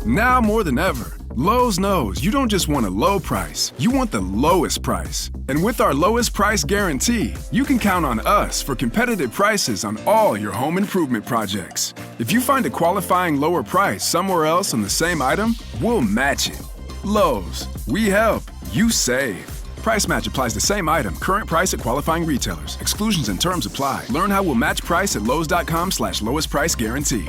Now more than ever, Lowe's knows you don't just want a low price, you want the lowest price. And with our lowest price guarantee, you can count on us for competitive prices on all your home improvement projects. If you find a qualifying lower price somewhere else on the same item, we'll match it. Lowe's, we help, you save. Price match applies to same item, current price at qualifying retailers. Exclusions and terms apply. Learn how we'll match price at lowes.com/lowest price guarantee.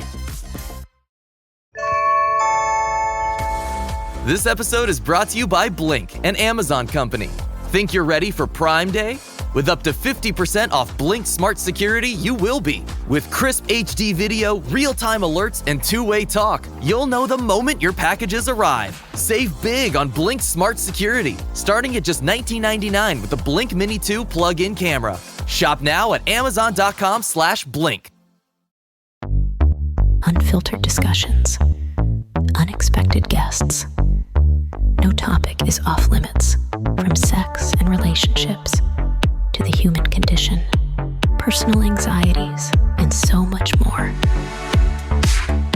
This episode is brought to you by Blink, an Amazon company. Think you're ready for Prime Day? With up to 50% off Blink Smart Security, you will be. With crisp HD video, real-time alerts, and two-way talk, you'll know the moment your packages arrive. Save big on Blink Smart Security, starting at just $19.99 with the Blink Mini 2 plug-in camera. Shop now at amazon.com/blink. Unfiltered discussions. Unexpected guests. No topic is off limits, from sex and relationships to the human condition, personal anxieties, and so much more.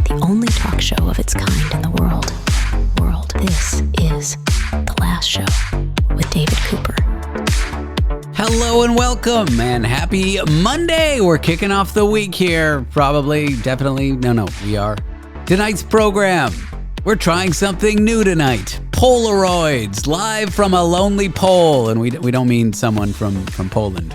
The only talk show of its kind in the world. This is The Last Show with David Cooper. Hello and welcome, and happy Monday. We're kicking off the week here. Probably, definitely, no, we are. Tonight's program, we're trying something new tonight. Polaroids, live from a lonely pole. And we don't mean someone from Poland.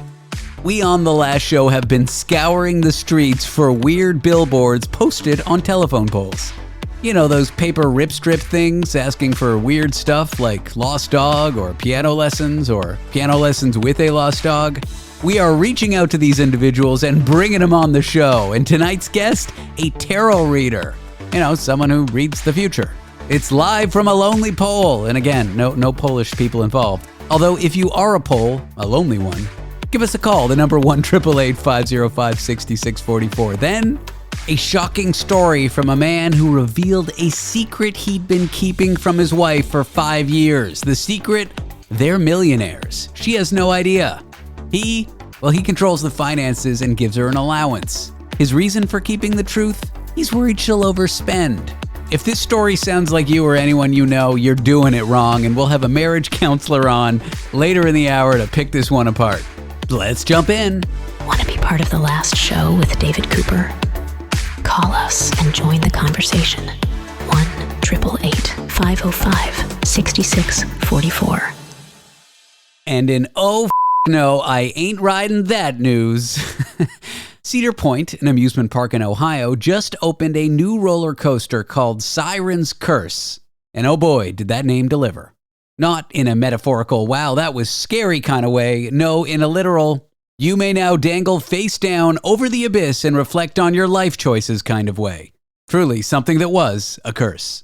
We on The Last Show have been scouring the streets for weird billboards posted on telephone poles. You know, those paper rip strip things asking for weird stuff like lost dog or piano lessons with a lost dog. We are reaching out to these individuals and bringing them on the show. And tonight's guest, a tarot reader. You know, someone who reads the future. It's live from a lonely pole. And again, no Polish people involved. Although if you are a Pole, a lonely one, give us a call. The number 1-888-505-6644. Then, a shocking story from a man who revealed a secret he'd been keeping from his wife for 5 years. The secret? They're millionaires. She has no idea. He controls the finances and gives her an allowance. His reason for keeping the truth? He's worried she'll overspend. If this story sounds like you or anyone you know, you're doing it wrong, and we'll have a marriage counselor on later in the hour to pick this one apart. Let's jump in. Want to be part of The Last Show with David Cooper? Call us and join the conversation. 1-888-505-6644. And in no, I ain't riding that news. Cedar Point, an amusement park in Ohio, just opened a new roller coaster called Siren's Curse. And oh boy, did that name deliver. Not in a metaphorical, wow, that was scary kind of way. No, in a literal, you may now dangle face down over the abyss and reflect on your life choices kind of way. Truly, something that was a curse.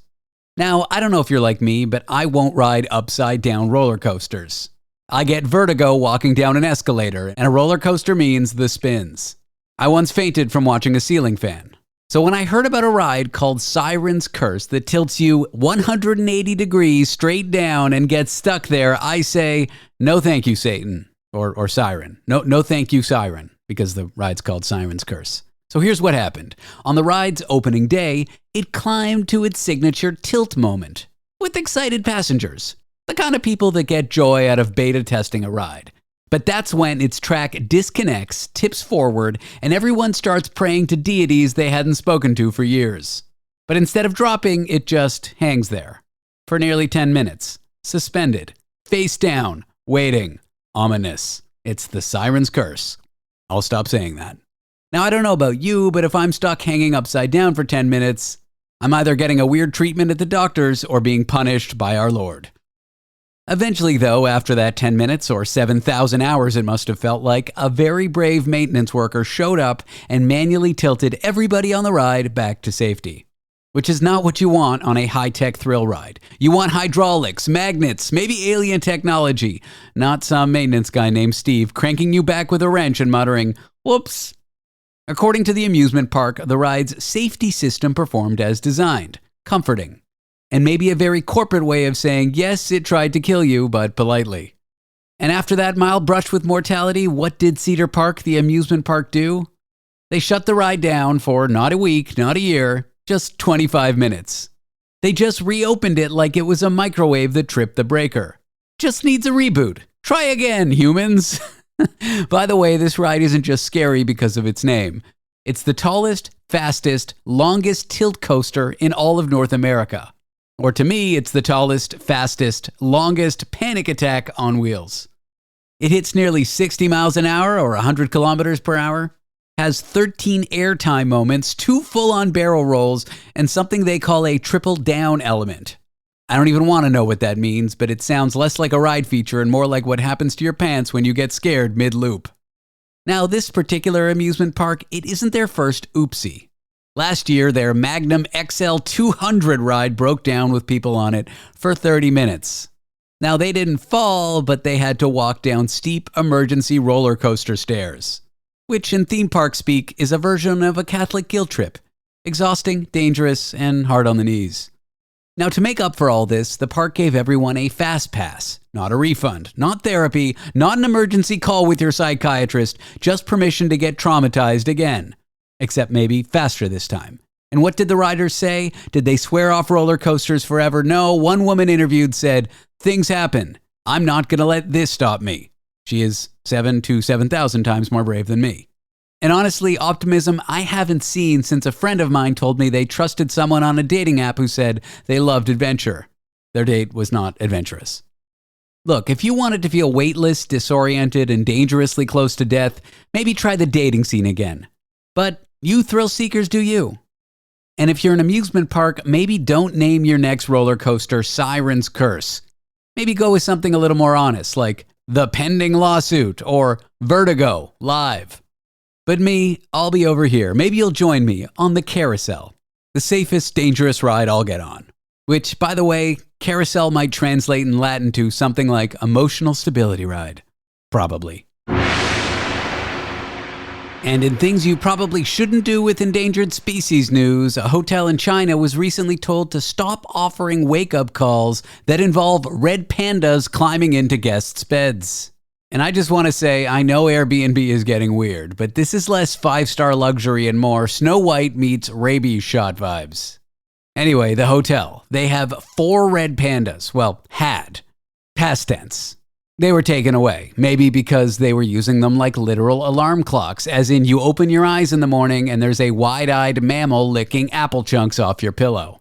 Now, I don't know if you're like me, but I won't ride upside down roller coasters. I get vertigo walking down an escalator, and a roller coaster means the spins. I once fainted from watching a ceiling fan. So when I heard about a ride called Siren's Curse that tilts you 180 degrees straight down and gets stuck there, I say, no thank you, Satan. Or Siren. No thank you, Siren, because the ride's called Siren's Curse. So here's what happened. On the ride's opening day, it climbed to its signature tilt moment with excited passengers, the kind of people that get joy out of beta testing a ride. But that's when its track disconnects, tips forward, and everyone starts praying to deities they hadn't spoken to for years. But instead of dropping, it just hangs there for nearly 10 minutes, suspended, face down, waiting, ominous. It's the Siren's Curse. I'll stop saying that. Now, I don't know about you, but if I'm stuck hanging upside down for 10 minutes, I'm either getting a weird treatment at the doctor's or being punished by our Lord. Eventually, though, after that 10 minutes or 7,000 hours it must have felt like, a very brave maintenance worker showed up and manually tilted everybody on the ride back to safety. Which is not what you want on a high-tech thrill ride. You want hydraulics, magnets, maybe alien technology, not some maintenance guy named Steve cranking you back with a wrench and muttering, whoops. According to the amusement park, the ride's safety system performed as designed, comforting. And maybe a very corporate way of saying, yes, it tried to kill you, but politely. And after that mild brush with mortality, what did Cedar Park, the amusement park, do? They shut the ride down for not a week, not a year, just 25 minutes. They just reopened it like it was a microwave that tripped the breaker. Just needs a reboot. Try again, humans. By the way, this ride isn't just scary because of its name. It's the tallest, fastest, longest tilt coaster in all of North America. Or to me, it's the tallest, fastest, longest panic attack on wheels. It hits nearly 60 miles an hour or 100 kilometers per hour, has 13 airtime moments, 2 full-on barrel rolls, and something they call a triple down element. I don't even want to know what that means, but it sounds less like a ride feature and more like what happens to your pants when you get scared mid-loop. Now, this particular amusement park, it isn't their first oopsie. Last year, their Magnum XL 200 ride broke down with people on it for 30 minutes. Now, they didn't fall, but they had to walk down steep emergency roller coaster stairs, which in theme park speak is a version of a Catholic guilt trip. Exhausting, dangerous, and hard on the knees. Now, to make up for all this, the park gave everyone a fast pass, not a refund, not therapy, not an emergency call with your psychiatrist, just permission to get traumatized again. Except maybe faster this time. And what did the riders say? Did they swear off roller coasters forever? No, one woman interviewed said, "Things happen. I'm not going to let this stop me." She is 7,000 to 7,000 times more brave than me. And honestly, optimism I haven't seen since a friend of mine told me they trusted someone on a dating app who said they loved adventure. Their date was not adventurous. Look, if you wanted to feel weightless, disoriented, and dangerously close to death, maybe try the dating scene again. But you thrill seekers do you. And if you're an amusement park, maybe don't name your next roller coaster Siren's Curse. Maybe go with something a little more honest, like The Pending Lawsuit or Vertigo Live. But me, I'll be over here. Maybe you'll join me on the Carousel, the safest, dangerous ride I'll get on. Which, by the way, carousel might translate in Latin to something like emotional stability ride. Probably. And in things you probably shouldn't do with endangered species news, a hotel in China was recently told to stop offering wake-up calls that involve red pandas climbing into guests' beds. And I just want to say, I know Airbnb is getting weird, but this is less 5-star luxury and more Snow White meets rabies shot vibes. Anyway, the hotel, they have 4 red pandas. Well, had. Past tense. They were taken away, maybe because they were using them like literal alarm clocks, as in you open your eyes in the morning and there's a wide-eyed mammal licking apple chunks off your pillow.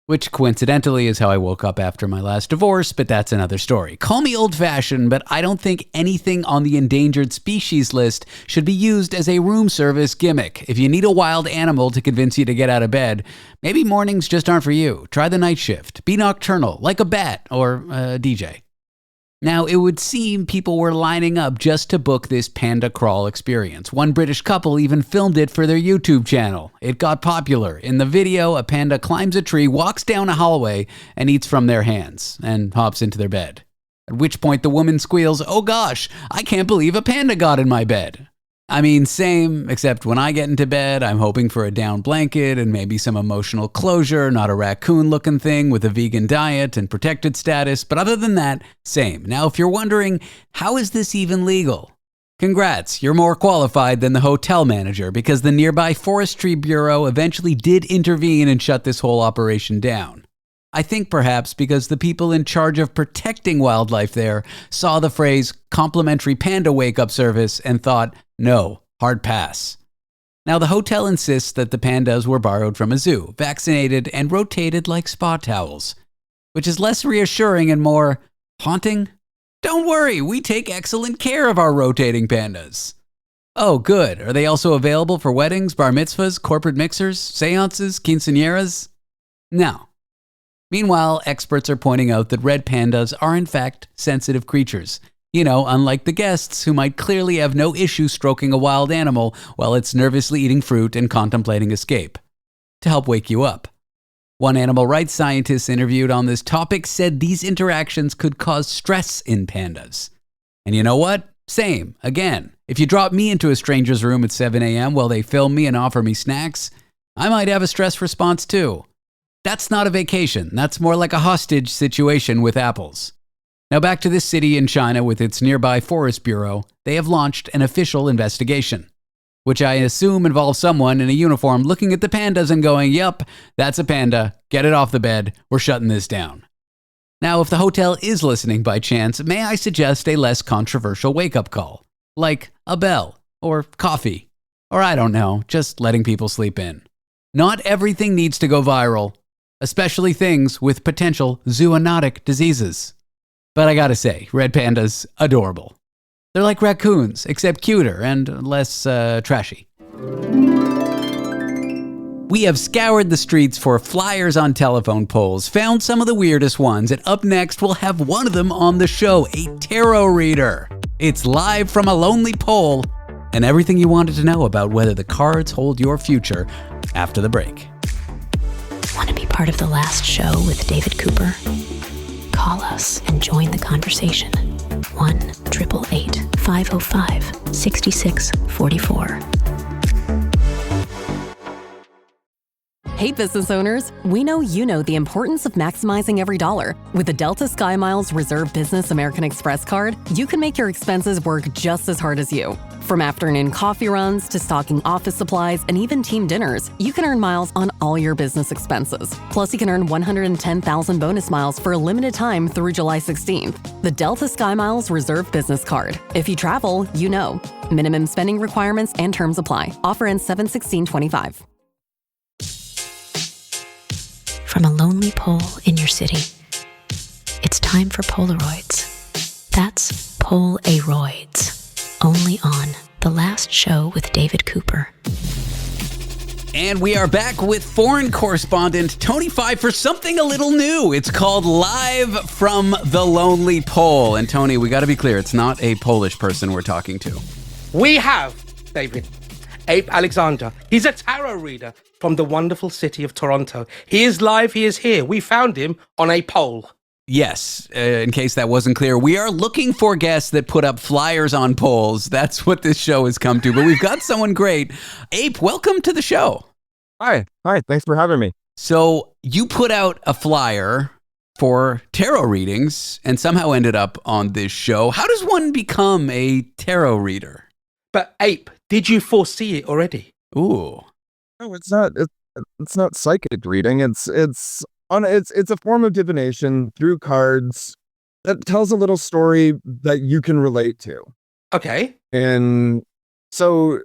Which coincidentally is how I woke up after my last divorce, but that's another story. Call me old-fashioned, but I don't think anything on the endangered species list should be used as a room service gimmick. If you need a wild animal to convince you to get out of bed, maybe mornings just aren't for you. Try the night shift. Be nocturnal, like a bat or a DJ. Now, it would seem people were lining up just to book this panda crawl experience. One British couple even filmed it for their YouTube channel. It got popular. In the video, a panda climbs a tree, walks down a hallway, and eats from their hands, and hops into their bed. At which point the woman squeals, "Oh gosh, I can't believe a panda got in my bed." I mean, same, except when I get into bed, I'm hoping for a down blanket and maybe some emotional closure, not a raccoon-looking thing with a vegan diet and protected status. But other than that, same. Now, if you're wondering, how is this even legal? Congrats, you're more qualified than the hotel manager because the nearby Forestry Bureau eventually did intervene and shut this whole operation down. I think perhaps because the people in charge of protecting wildlife there saw the phrase complimentary panda wake-up service and thought, no, hard pass. Now, the hotel insists that the pandas were borrowed from a zoo, vaccinated, and rotated like spa towels, which is less reassuring and more haunting. Don't worry, we take excellent care of our rotating pandas. Oh, good. Are they also available for weddings, bar mitzvahs, corporate mixers, seances, quinceañeras? No. Meanwhile, experts are pointing out that red pandas are in fact sensitive creatures. You know, unlike the guests who might clearly have no issue stroking a wild animal while it's nervously eating fruit and contemplating escape. To help wake you up. One animal rights scientist interviewed on this topic said these interactions could cause stress in pandas. And you know what? Same. Again, if you drop me into a stranger's room at 7 a.m. while they film me and offer me snacks, I might have a stress response too. That's not a vacation. That's more like a hostage situation with apples. Now back to this city in China with its nearby Forest Bureau. They have launched an official investigation, which I assume involves someone in a uniform looking at the pandas and going, "Yep, that's a panda. Get it off the bed. We're shutting this down. Now, if the hotel is listening by chance, may I suggest a less controversial wake-up call? Like a bell, or coffee, or I don't know, just letting people sleep in. Not everything needs to go viral, especially things with potential zoonotic diseases. But I gotta say, red pandas, adorable. They're like raccoons, except cuter and less trashy. We have scoured the streets for flyers on telephone poles, found some of the weirdest ones, and up next we'll have one of them on the show, a tarot reader. It's live from a lonely pole, and everything you wanted to know about whether the cards hold your future after the break. Want to be part of the last show with David Cooper? Call us and join the conversation. 1-888-505-6644. Hey business owners, we know you know the importance of maximizing every dollar. With the Delta SkyMiles Reserve Business American Express card, you can make your expenses work just as hard as you. From afternoon coffee runs to stocking office supplies and even team dinners, you can earn miles on all your business expenses. Plus, you can earn 110,000 bonus miles for a limited time through July 16th. The Delta SkyMiles Reserve Business Card. If you travel, you know. Minimum spending requirements and terms apply. Offer ends 7/16/25. From a lonely pole in your city, it's time for Polaroids. That's Polaroids, only on The Last Show with David Cooper. And we are back with foreign correspondent Tony Five for something a little new. It's called Live from the Lonely Pole. And Tony, we got to be clear, it's not a Polish person we're talking to. We have, David, Ape Alexander. He's a tarot reader from the wonderful city of Toronto. He is live, he is here. We found him on a pole. Yes, in case that wasn't clear, we are looking for guests that put up flyers on poles. That's what this show has come to, but we've got someone great. Ape, welcome to the show. Hi, thanks for having me. So you put out a flyer for tarot readings and somehow ended up on this show. How does one become a tarot reader? But Ape, did you foresee it already? Ooh. No, it's not. It's not psychic reading. It's a form of divination through cards that tells a little story that you can relate to. Okay. And so,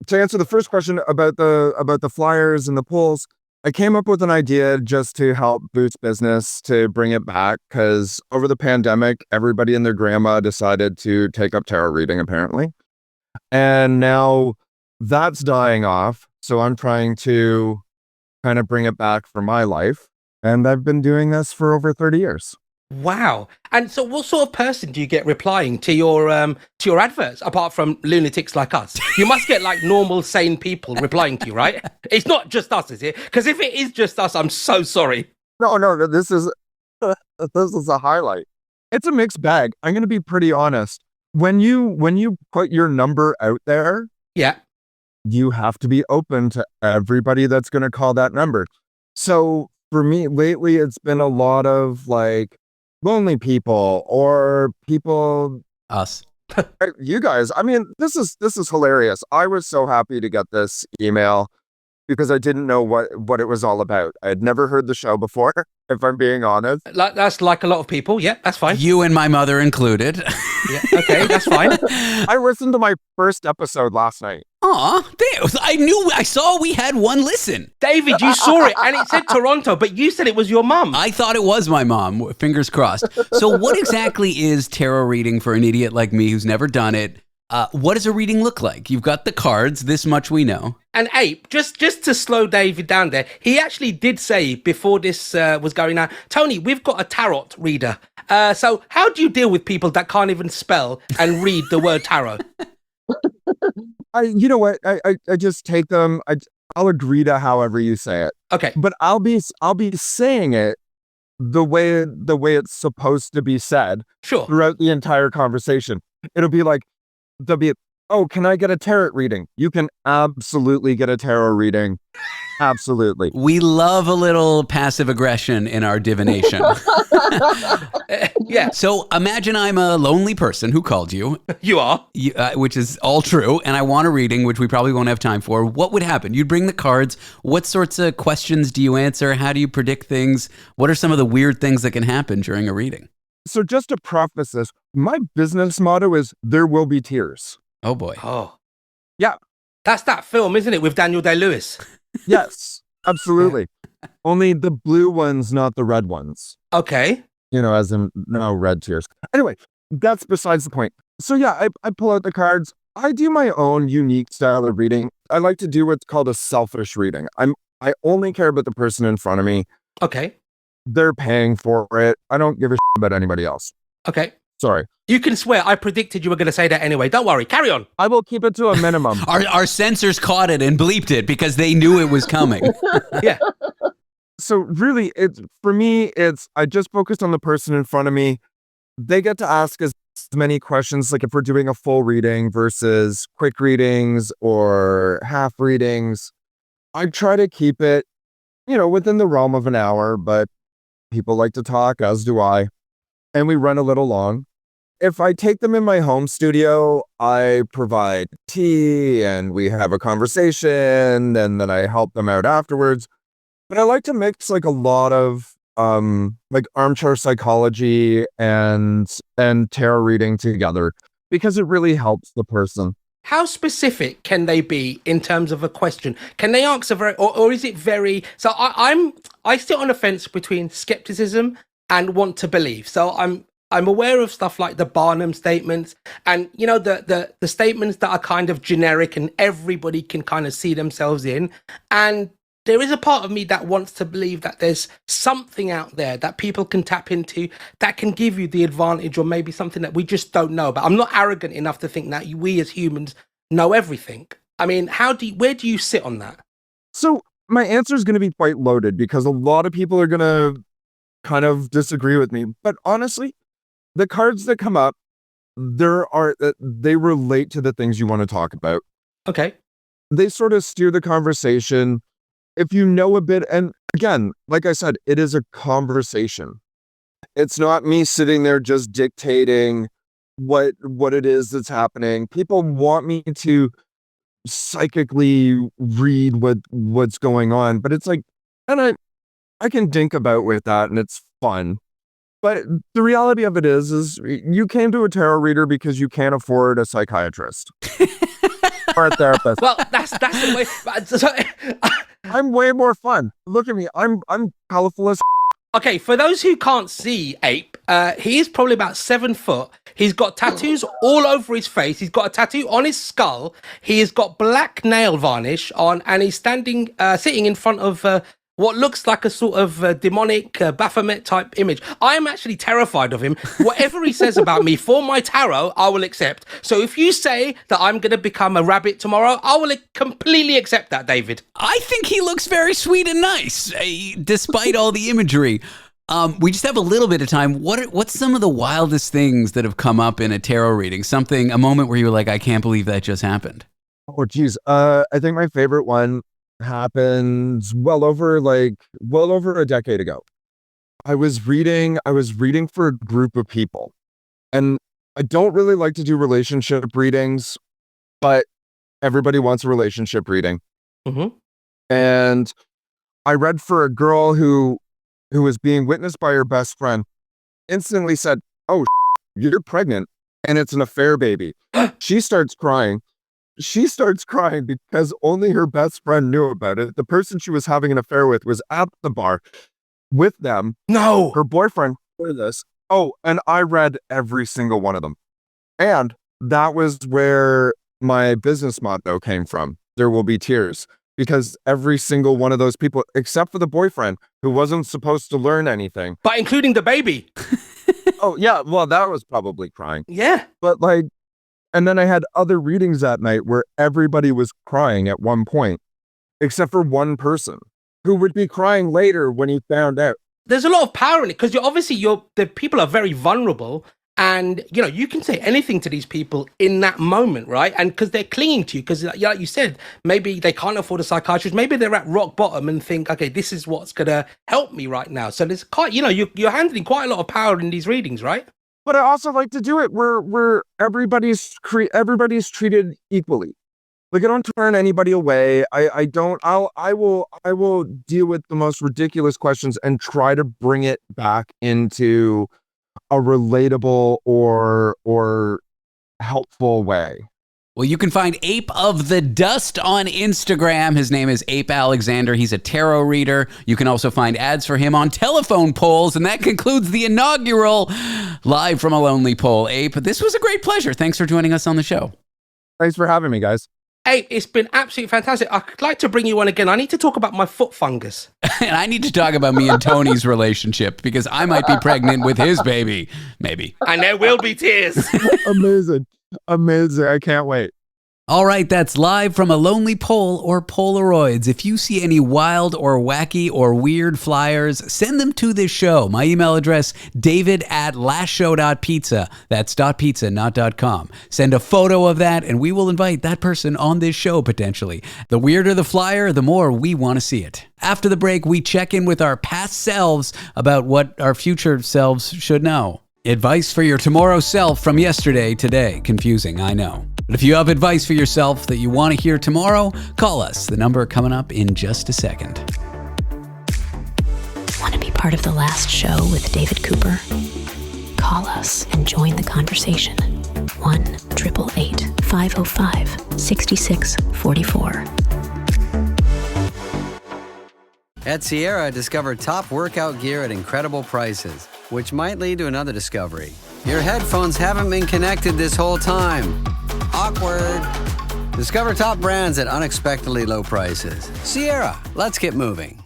to answer the first question about the flyers and the polls, I came up with an idea just to help boost business, to bring it back, because over the pandemic, everybody and their grandma decided to take up tarot reading, apparently, and now that's dying off. So I'm trying to kind of bring it back for my life. And I've been doing this for over 30 years. Wow. And so what sort of person do you get replying to your adverts, apart from lunatics like us? You must get like normal, sane people replying to you, right? It's not just us, is it? Because if it is just us, I'm so sorry. No, this is a highlight. It's a mixed bag. I'm going to be pretty honest. When you put your number out there, yeah, you have to be open to everybody that's going to call that number. So for me lately, it's been a lot of like lonely people or people. Us. You guys. I mean, this is hilarious. I was so happy to get this email because I didn't know what it was all about. I had never heard the show before, if I'm being honest. That's like a lot of people. Yeah, that's fine. You and my mother included. Yeah, okay, that's fine. I listened to my first episode last night. Aw, I saw we had one listen. David, you saw it and it said Toronto, but you said it was your mum. I thought it was my mom. Fingers crossed. So what exactly is tarot reading for an idiot like me who's never done it? What does a reading look like? You've got the cards, this much we know. And Ape, just to slow David down there, he actually did say before this was going on, Tony, we've got a tarot reader. So how do you deal with people that can't even spell and read the word tarot? You know what? I just take them. I'll agree to however you say it. Okay. But I'll be saying it the way it's supposed to be said. Sure. Throughout the entire conversation. It'll be like, oh, can I get a tarot reading? You can absolutely get a tarot reading Absolutely. We love a little passive aggression in our divination. Yeah, So imagine I'm a lonely person who called you, you are. which is all true, and I want a reading, which we probably won't have time for. What would happen? You'd bring the cards. What sorts of questions do you answer? How do you predict things? What are some of the weird things that can happen during a reading? So just to preface this, my business motto is there will be tears. Oh, boy. Oh, Yeah. that's that film, isn't it, with Daniel Day-Lewis? Yes, absolutely. Only the blue ones, not the red ones. Okay. As in no red tears. Anyway, that's besides the point. So yeah, I pull out the cards. I do my own unique style of reading. I like to do what's called a selfish reading. I only care about the person in front of me. Okay. They're paying for it. I don't give a shit about anybody else. Okay. Sorry. You can swear. I predicted you were going to say that anyway. Don't worry. Carry on. I will keep it to a minimum. Our censors caught it and bleeped it because they knew it was coming. Yeah. So really, I just focus on the person in front of me. They get to ask as many questions, like if we're doing a full reading versus quick readings or half readings. I try to keep it, within the realm of an hour, but people like to talk, as do I. And we run a little long. If I take them in my home studio, I provide tea and we have a conversation and then I help them out afterwards. But I like to mix like a lot of like armchair psychology and tarot reading together because it really helps the person. How specific can they be in terms of a question? Can they answer very, or is it very? So I sit on a fence between skepticism and want to believe. So I'm aware of stuff like the Barnum statements and the statements that are kind of generic and everybody can kind of see themselves in. And there is a part of me that wants to believe that there's something out there that people can tap into that can give you the advantage or maybe something that we just don't know about. I'm not arrogant enough to think that we as humans know everything. I mean, where do you sit on that? So my answer is going to be quite loaded because a lot of people are going to kind of disagree with me. But honestly, the cards that come up, they relate to the things you want to talk about. Okay. They sort of steer the conversation. If you know a bit, and again, like I said, it is a conversation. It's not me sitting there just dictating what it is that's happening. People want me to psychically read what's going on, but it's like, and I can dink about with that and it's fun. But the reality of it is you came to a tarot reader because you can't afford a psychiatrist or a therapist. Well, that's the way. I'm way more fun. Look at me. I'm colorful as. Okay, for those who can't see Ape, he is probably about 7 foot. He's got tattoos all over his face. He's got a tattoo on his skull. He has got black nail varnish on, and he's sitting in front of what looks like a sort of demonic Baphomet type image. I am actually terrified of him. Whatever he says about me for my tarot, I will accept. So if you say that I'm going to become a rabbit tomorrow, I will completely accept that, David. I think he looks very sweet and nice, despite all the imagery. We just have a little bit of time. What's some of the wildest things that have come up in a tarot reading? A moment where you were like, I can't believe that just happened. Oh, geez. I think my favorite one happened well over a decade ago. I was reading for a group of people, and I don't really like to do relationship readings, but everybody wants a relationship reading. Mm-hmm. And I read for a girl who was being witnessed by her best friend, instantly said, "Oh, you're pregnant and it's an affair baby." She starts crying because only her best friend knew about it. The person she was having an affair with was at the bar with them. No. Her boyfriend heard this. Oh, and I read every single one of them. And that was where my business motto came from. There will be tears. Because every single one of those people, except for the boyfriend, who wasn't supposed to learn anything. But including the baby. Oh, yeah. Well, that was probably crying. Yeah. But and then I had other readings that night where everybody was crying at one point, except for one person who would be crying later when he found out. There's a lot of power in it because the people are very vulnerable And, you can say anything to these people in that moment, right? And because they're clinging to you, because like you said, maybe they can't afford a psychiatrist. Maybe they're at rock bottom and think, okay, this is what's going to help me right now. So there's quite, you're handling quite a lot of power in these readings, right? But I also like to do it where everybody's treated equally. Like, I don't turn anybody away. I will deal with the most ridiculous questions and try to bring it back into a relatable or helpful way. Well, you can find Ape of the Dust on Instagram. His name is Ape Alexander. He's a tarot reader. You can also find ads for him on telephone polls. And that concludes the inaugural Live from a Lonely Pole. Ape, this was a great pleasure. Thanks for joining us on the show. Thanks for having me, guys. Hey, it's been absolutely fantastic. I'd like to bring you on again. I need to talk about my foot fungus. And I need to talk about me and Tony's relationship because I might be pregnant with his baby. Maybe. And there will be tears. Amazing. I can't wait. All right, that's Live from a Lonely Pole or Polaroids. If you see any wild or wacky or weird flyers, send them to this show. My email address, david@lastshow.pizza. That's .pizza, not .com. Send a photo of that, and we will invite that person on this show, potentially. The weirder the flyer, the more we want to see it. After the break, we check in with our past selves about what our future selves should know. Advice for your tomorrow self from yesterday, today. Confusing, I know. But if you have advice for yourself that you want to hear tomorrow, call us. The number coming up in just a second. Want to be part of the last show with David Cooper? Call us and join the conversation. 1-888-505-6644. At Sierra, discover top workout gear at incredible prices, which might lead to another discovery. Your headphones haven't been connected this whole time. Awkward. Discover top brands at unexpectedly low prices. Sierra, let's get moving.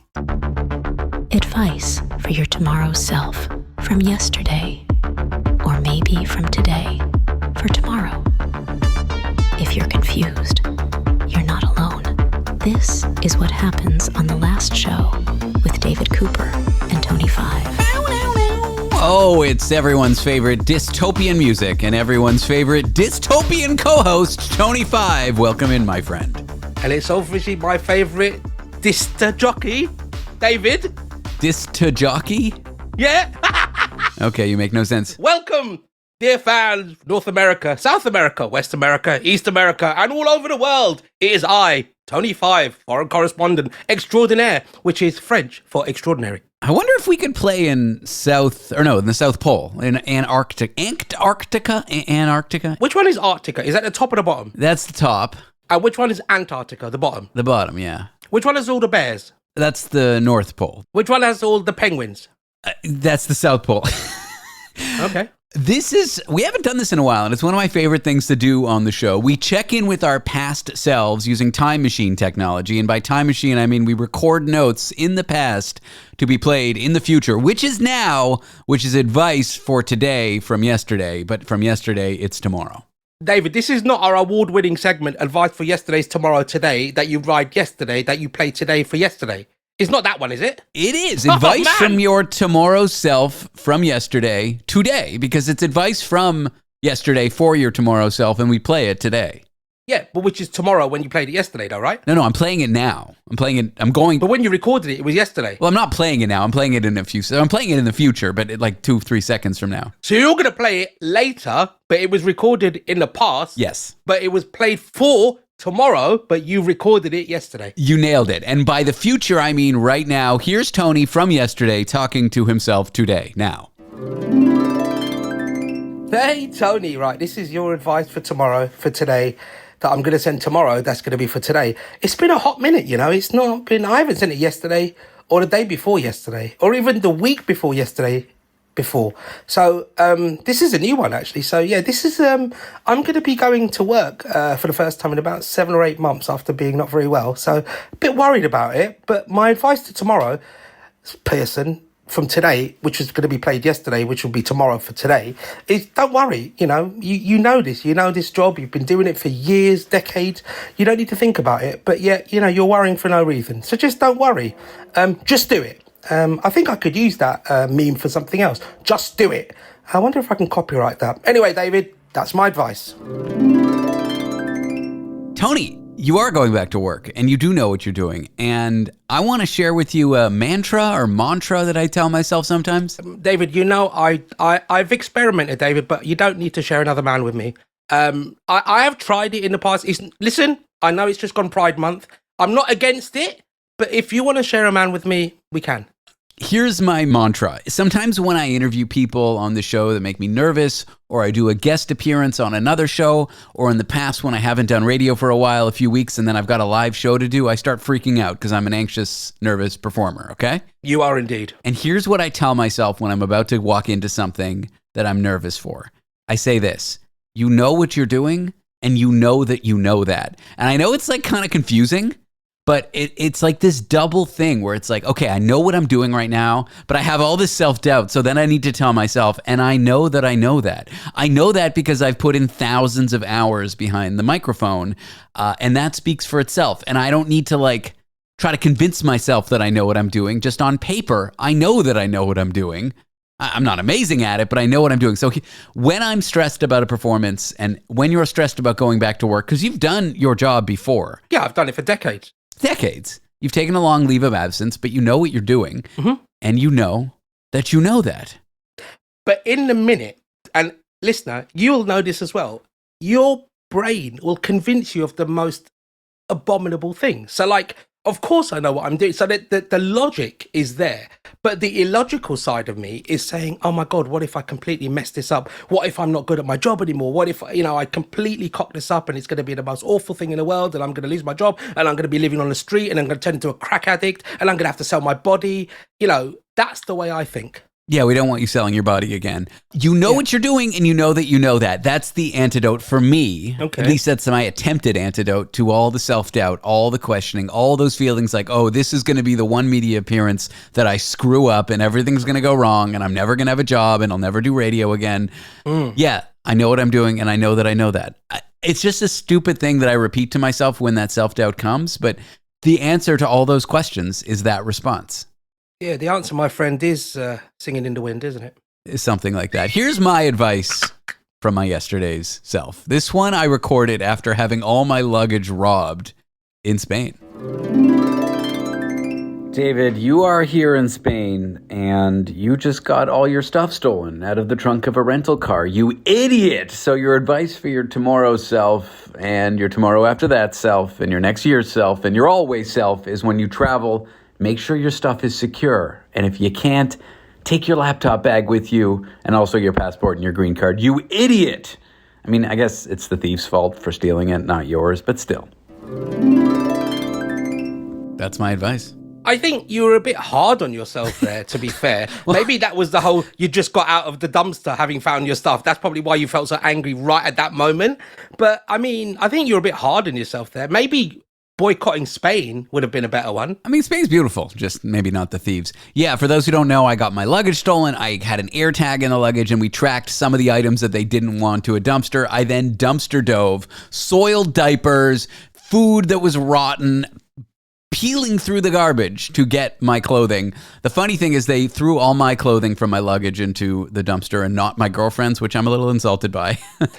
Advice for your tomorrow self from yesterday, or maybe from today for tomorrow. If you're confused, you're not alone. This is what happens on the last show with David Cooper and Tony Five. Oh, it's everyone's favorite dystopian music and everyone's favorite dystopian co-host, Tony Five. Welcome in, my friend. And it's obviously my favorite Dista jockey, David. Dista jockey? Yeah. Okay, you make no sense. Welcome, dear fans, North America, South America, West America, East America, and all over the world. It is I, Tony Five, foreign correspondent extraordinaire, which is French for extraordinary. I wonder if we could play in the South Pole, in Antarctica. Which one is Arctica? Is that the top or the bottom? That's the top. And which one is Antarctica, the bottom? The bottom, yeah. Which one has all the bears? That's the North Pole. Which one has all the penguins? That's the South Pole. Okay. We haven't done this in a while, and it's one of my favorite things to do on the show. We check in with our past selves using time machine technology, and by time machine, I mean we record notes in the past to be played in the future, which is advice for today from yesterday, but from yesterday, it's tomorrow. David, this is not our award-winning segment, Advice for Yesterday's Tomorrow Today, that you ride yesterday, that you play today for yesterday. It's not that one, is it? It is. Advice from your tomorrow self from yesterday today, because it's advice from yesterday for your tomorrow self, and we play it today. Yeah, but which is tomorrow when you played it yesterday, though, right? No, I'm playing it now. But when you recorded it, it was yesterday. Well, I'm not playing it now. I'm playing it in the future, but like 2-3 seconds from now. So you're going to play it later, but it was recorded in the past. Yes. But it was played for tomorrow, but you recorded it yesterday. You nailed it. And by the future, I mean right now. Here's Tony from yesterday talking to himself today, now. Hey, Tony, right, this is your advice for tomorrow, for today, that I'm going to send tomorrow. That's going to be for today. It's been a hot minute, It's not been, I haven't sent it yesterday or the day before yesterday or even the week before yesterday. So this is a new one, actually. So yeah, this is I'm going to be going to work for the first time in about 7 or 8 months after being not very well. So a bit worried about it. But my advice to tomorrow person from today, which was going to be played yesterday, which will be tomorrow for today, is don't worry. You know this job. You've been doing it for years, decades. You don't need to think about it. But yet, you're worrying for no reason. So just don't worry. Just do it. I think I could use that meme for something else. Just do it. I wonder if I can copyright that. Anyway, David, that's my advice. Tony, you are going back to work and you do know what you're doing. And I want to share with you a mantra that I tell myself sometimes. David, you know, I've experimented, David, but you don't need to share another man with me. I have tried it in the past. Listen, I know it's just gone Pride Month. I'm not against it, but if you want to share a man with me, we can. Here's my mantra. Sometimes when I interview people on the show that make me nervous, or I do a guest appearance on another show, or in the past when I haven't done radio for a while, a few weeks, and then I've got a live show to do, I start freaking out because I'm an anxious, nervous performer, okay? You are indeed. And here's what I tell myself when I'm about to walk into something that I'm nervous for. I say this: you know what you're doing, and you know that you know that. And I know it's like kind of confusing, but it's like this double thing where it's like, okay, I know what I'm doing right now, but I have all this self-doubt. So then I need to tell myself, and I know that I know that. I know that because I've put in thousands of hours behind the microphone, and that speaks for itself. And I don't need to like try to convince myself that I know what I'm doing. Just on paper, I know that I know what I'm doing. I'm not amazing at it, but I know what I'm doing. So when I'm stressed about a performance, and when you're stressed about going back to work, because you've done your job before. Yeah, I've done it for decades. You've taken a long leave of absence, but you know what you're doing, and you know that you know that. But in the minute, and listener, you'll know this as well, your brain will convince you of the most abominable things. So like, of course I know what I'm doing. So the logic is there. But the illogical side of me is saying, oh my God, what if I completely mess this up? What if I'm not good at my job anymore? What if, I completely cock this up and it's going to be the most awful thing in the world, and I'm going to lose my job, and I'm going to be living on the street, and I'm going to turn into a crack addict, and I'm going to have to sell my body. That's the way I think. Yeah, we don't want you selling your body again. You know what you're doing, and you know that you know that. That's the antidote for me. Okay. At least that's my attempted antidote to all the self-doubt, all the questioning, all those feelings like, oh, this is going to be the one media appearance that I screw up and everything's going to go wrong and I'm never going to have a job and I'll never do radio again. Yeah, I know what I'm doing, and I know that I know that. It's just a stupid thing that I repeat to myself when that self-doubt comes, but the answer to all those questions is that response. Yeah, the answer, my friend, is singing in the wind, isn't it? It's something like that. Here's my advice from my yesterday's self. This one I recorded after having all my luggage robbed in Spain. David, you are here in Spain, and you just got all your stuff stolen out of the trunk of a rental car. You idiot! So your advice for your tomorrow's self, and your tomorrow after that self, and your next year's self, and your always self is when you travel, make sure your stuff is secure. And if you can't, take your laptop bag with you, and also your passport and your green card. You idiot! I mean, I guess it's the thief's fault for stealing it, not yours, but still. That's my advice. I think you were a bit hard on yourself there, to be fair. Maybe that was the whole, you just got out of the dumpster having found your stuff. That's probably why you felt so angry right at that moment. But I mean, I think you're a bit hard on yourself there. Maybe boycotting Spain would have been a better one. I mean, Spain's beautiful, just maybe not the thieves. Yeah, for those who don't know, I got my luggage stolen. I had an air tag in the luggage, and we tracked some of the items that they didn't want to a dumpster. I then dumpster dove, soiled diapers, food that was rotten, peeling through the garbage to get my clothing. The funny thing is they threw all my clothing from my luggage into the dumpster and not my girlfriend's, which I'm a little insulted by.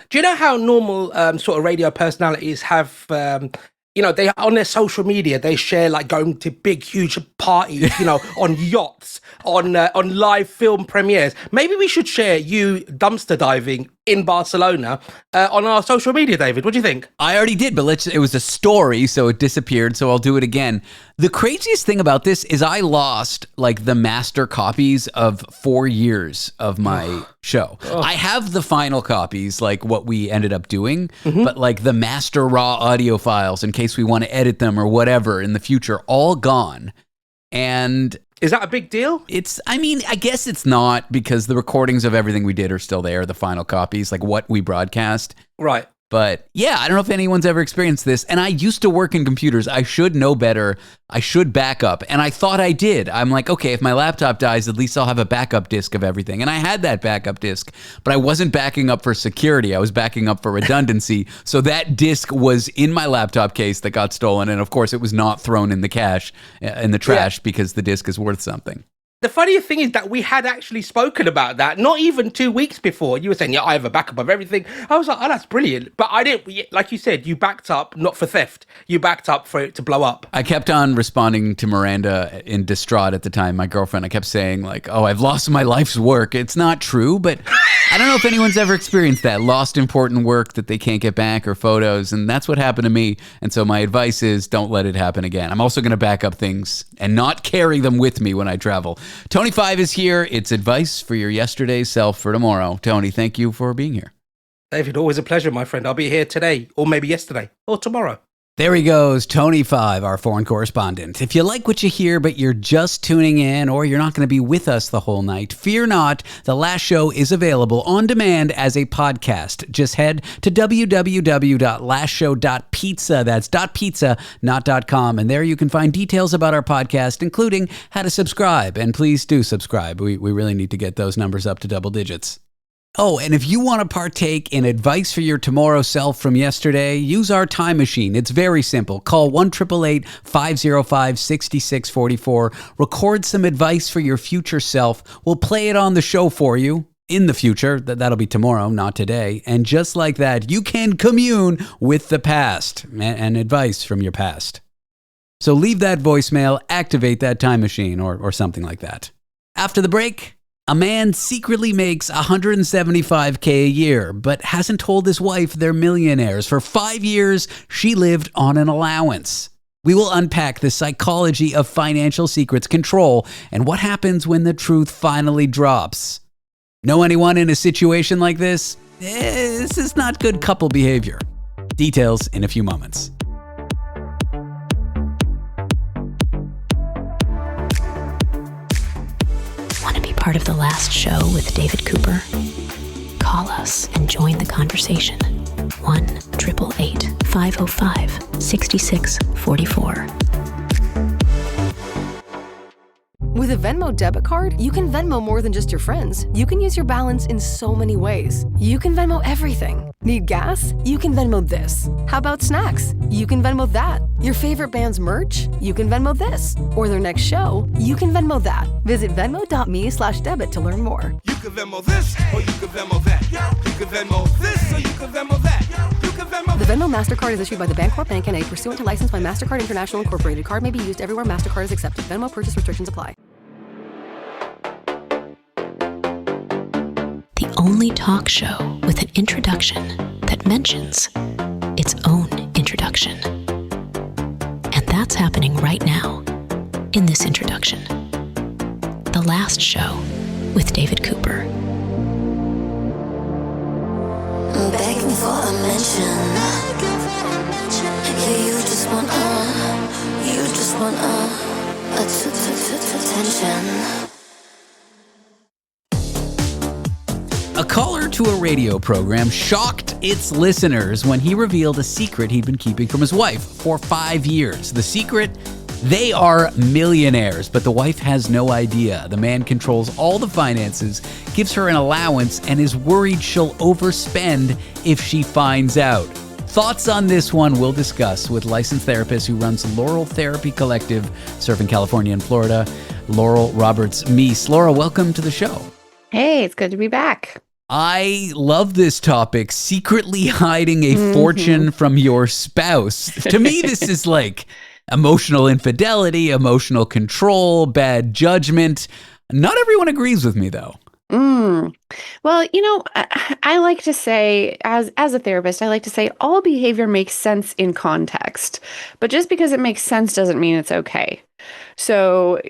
Do you know how normal sort of radio personalities have... they on their social media, they share like going to big, huge parties, on yachts, on live film premieres. Maybe we should share you dumpster diving in Barcelona on our social media, David. What do you think? I already did, but it was a story, so it disappeared, so I'll do it again. The craziest thing about this is I lost like the master copies of 4 years of my show. I have the final copies, like what we ended up doing, but like the master raw audio files in case we want to edit them or whatever in the future, all gone. And is that a big deal? I guess it's not, because the recordings of everything we did are still there, the final copies, like what we broadcast. Right. But yeah, I don't know if anyone's ever experienced this. And I used to work in computers. I should know better. I should back up. And I thought I did. I'm like, okay, if my laptop dies, at least I'll have a backup disk of everything. And I had that backup disk, but I wasn't backing up for security. I was backing up for redundancy. So that disk was in my laptop case that got stolen. And of course, it was not thrown in the trash, because the disk is worth something. The funniest thing is that we had actually spoken about that, not even 2 weeks before. You were saying, yeah, I have a backup of everything. I was like, oh, that's brilliant. But I didn't, like you said, you backed up, not for theft. You backed up for it to blow up. I kept on responding to Miranda in distraught at the time, my girlfriend. I kept saying like, oh, I've lost my life's work. It's not true, but I don't know if anyone's ever experienced that. Lost important work that they can't get back or photos. And that's what happened to me. And so my advice is don't let it happen again. I'm also going to back up things and not carry them with me when I travel. Tony 5 is here. It's advice for your yesterday self for tomorrow. Tony, thank you for being here. David, always a pleasure, my friend. I'll be here today, or maybe yesterday, or tomorrow. There he goes, Tony 5, our foreign correspondent. If you like what you hear, but you're just tuning in, or you're not going to be with us the whole night, fear not. The last show is available on demand as a podcast. Just head to www.lastshow.pizza. That's .pizza, not .com. And there you can find details about our podcast, including how to subscribe. And please do subscribe. We really need to get those numbers up to double digits. Oh, and if you want to partake in advice for your tomorrow self from yesterday, use our time machine. It's very simple. Call 1-888-505-6644. Record some advice for your future self. We'll play it on the show for you in the future. That'll be tomorrow, not today. And just like that, you can commune with the past and advice from your past. So leave that voicemail, activate that time machine, or something like that. After the break, a man secretly makes $175K a year, but hasn't told his wife they're millionaires. For 5 years, she lived on an allowance. We will unpack the psychology of financial secrets control and what happens when the truth finally drops. Know anyone in a situation like this? This is not good couple behavior. Details in a few moments. Part of the last show with David Cooper? Call us and join the conversation. 1-888-505-6644. With a Venmo debit card, you can Venmo more than just your friends. You can use your balance in so many ways. You can Venmo everything. Need gas? You can Venmo this. How about snacks? You can Venmo that. Your favorite band's merch? You can Venmo this. Or their next show? You can Venmo that. Visit venmo.me/debit to learn more. You can Venmo this, or you can Venmo that. You can Venmo this, or you can Venmo that. You can Venmo. The Venmo MasterCard is issued by the Bancorp Bank N.A. pursuant to license by MasterCard International Incorporated. Card may be used everywhere MasterCard is accepted. Venmo purchase restrictions apply. The only talk show with an introduction that mentions its own introduction. And that's happening right now in this introduction. The last show with David Cooper. Begging for a mention. Yeah, you just want attention. A caller to a radio program shocked its listeners when he revealed a secret he'd been keeping from his wife for 5 years. The secret? They are millionaires, but the wife has no idea. The man controls all the finances, gives her an allowance, and is worried she'll overspend if she finds out. Thoughts on this one we'll discuss with licensed therapist who runs Laurel Therapy Collective, serving California and Florida, Laurel Roberts-Meese. Laura, welcome to the show. Hey, it's good to be back. I love this topic, secretly hiding a fortune from your spouse. To me, this is like emotional infidelity, emotional control, bad judgment. Not everyone agrees with me, though. Well, I like to say, as a therapist, I like to say all behavior makes sense in context. But just because it makes sense doesn't mean it's okay. So,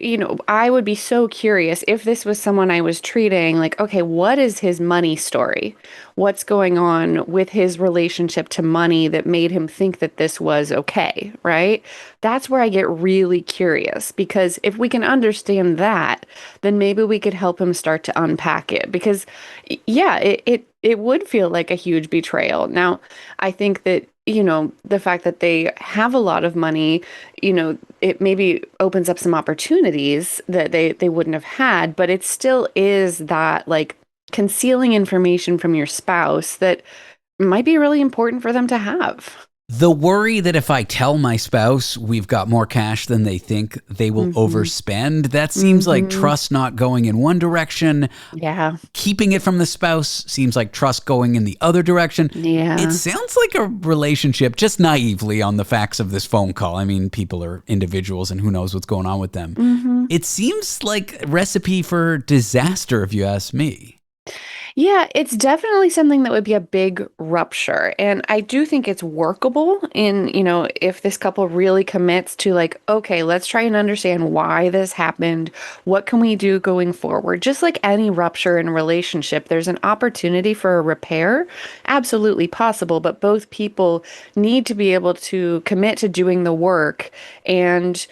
I would be so curious if this was someone I was treating, like, okay, what is his money story? What's going on with his relationship to money that made him think that this was okay, right? That's where I get really curious, because if we can understand that, then maybe we could help him start to unpack it. Because, yeah, it would feel like a huge betrayal. Now, I think that the fact that they have a lot of money, it maybe opens up some opportunities that they wouldn't have had, but it still is that like concealing information from your spouse that might be really important for them to have. The worry that if I tell my spouse we've got more cash than they think, they will overspend, that seems like trust not going in one direction. Yeah. Keeping it from the spouse seems like trust going in the other direction. Yeah. It sounds like a relationship, just naively on the facts of this phone call. I mean, people are individuals and who knows what's going on with them. It seems like a recipe for disaster, if you ask me. Yeah, it's definitely something that would be a big rupture. And I do think it's workable if this couple really commits to like, okay, let's try and understand why this happened. What can we do going forward? Just like any rupture in a relationship, there's an opportunity for a repair. Absolutely possible. But both people need to be able to commit to doing the work. And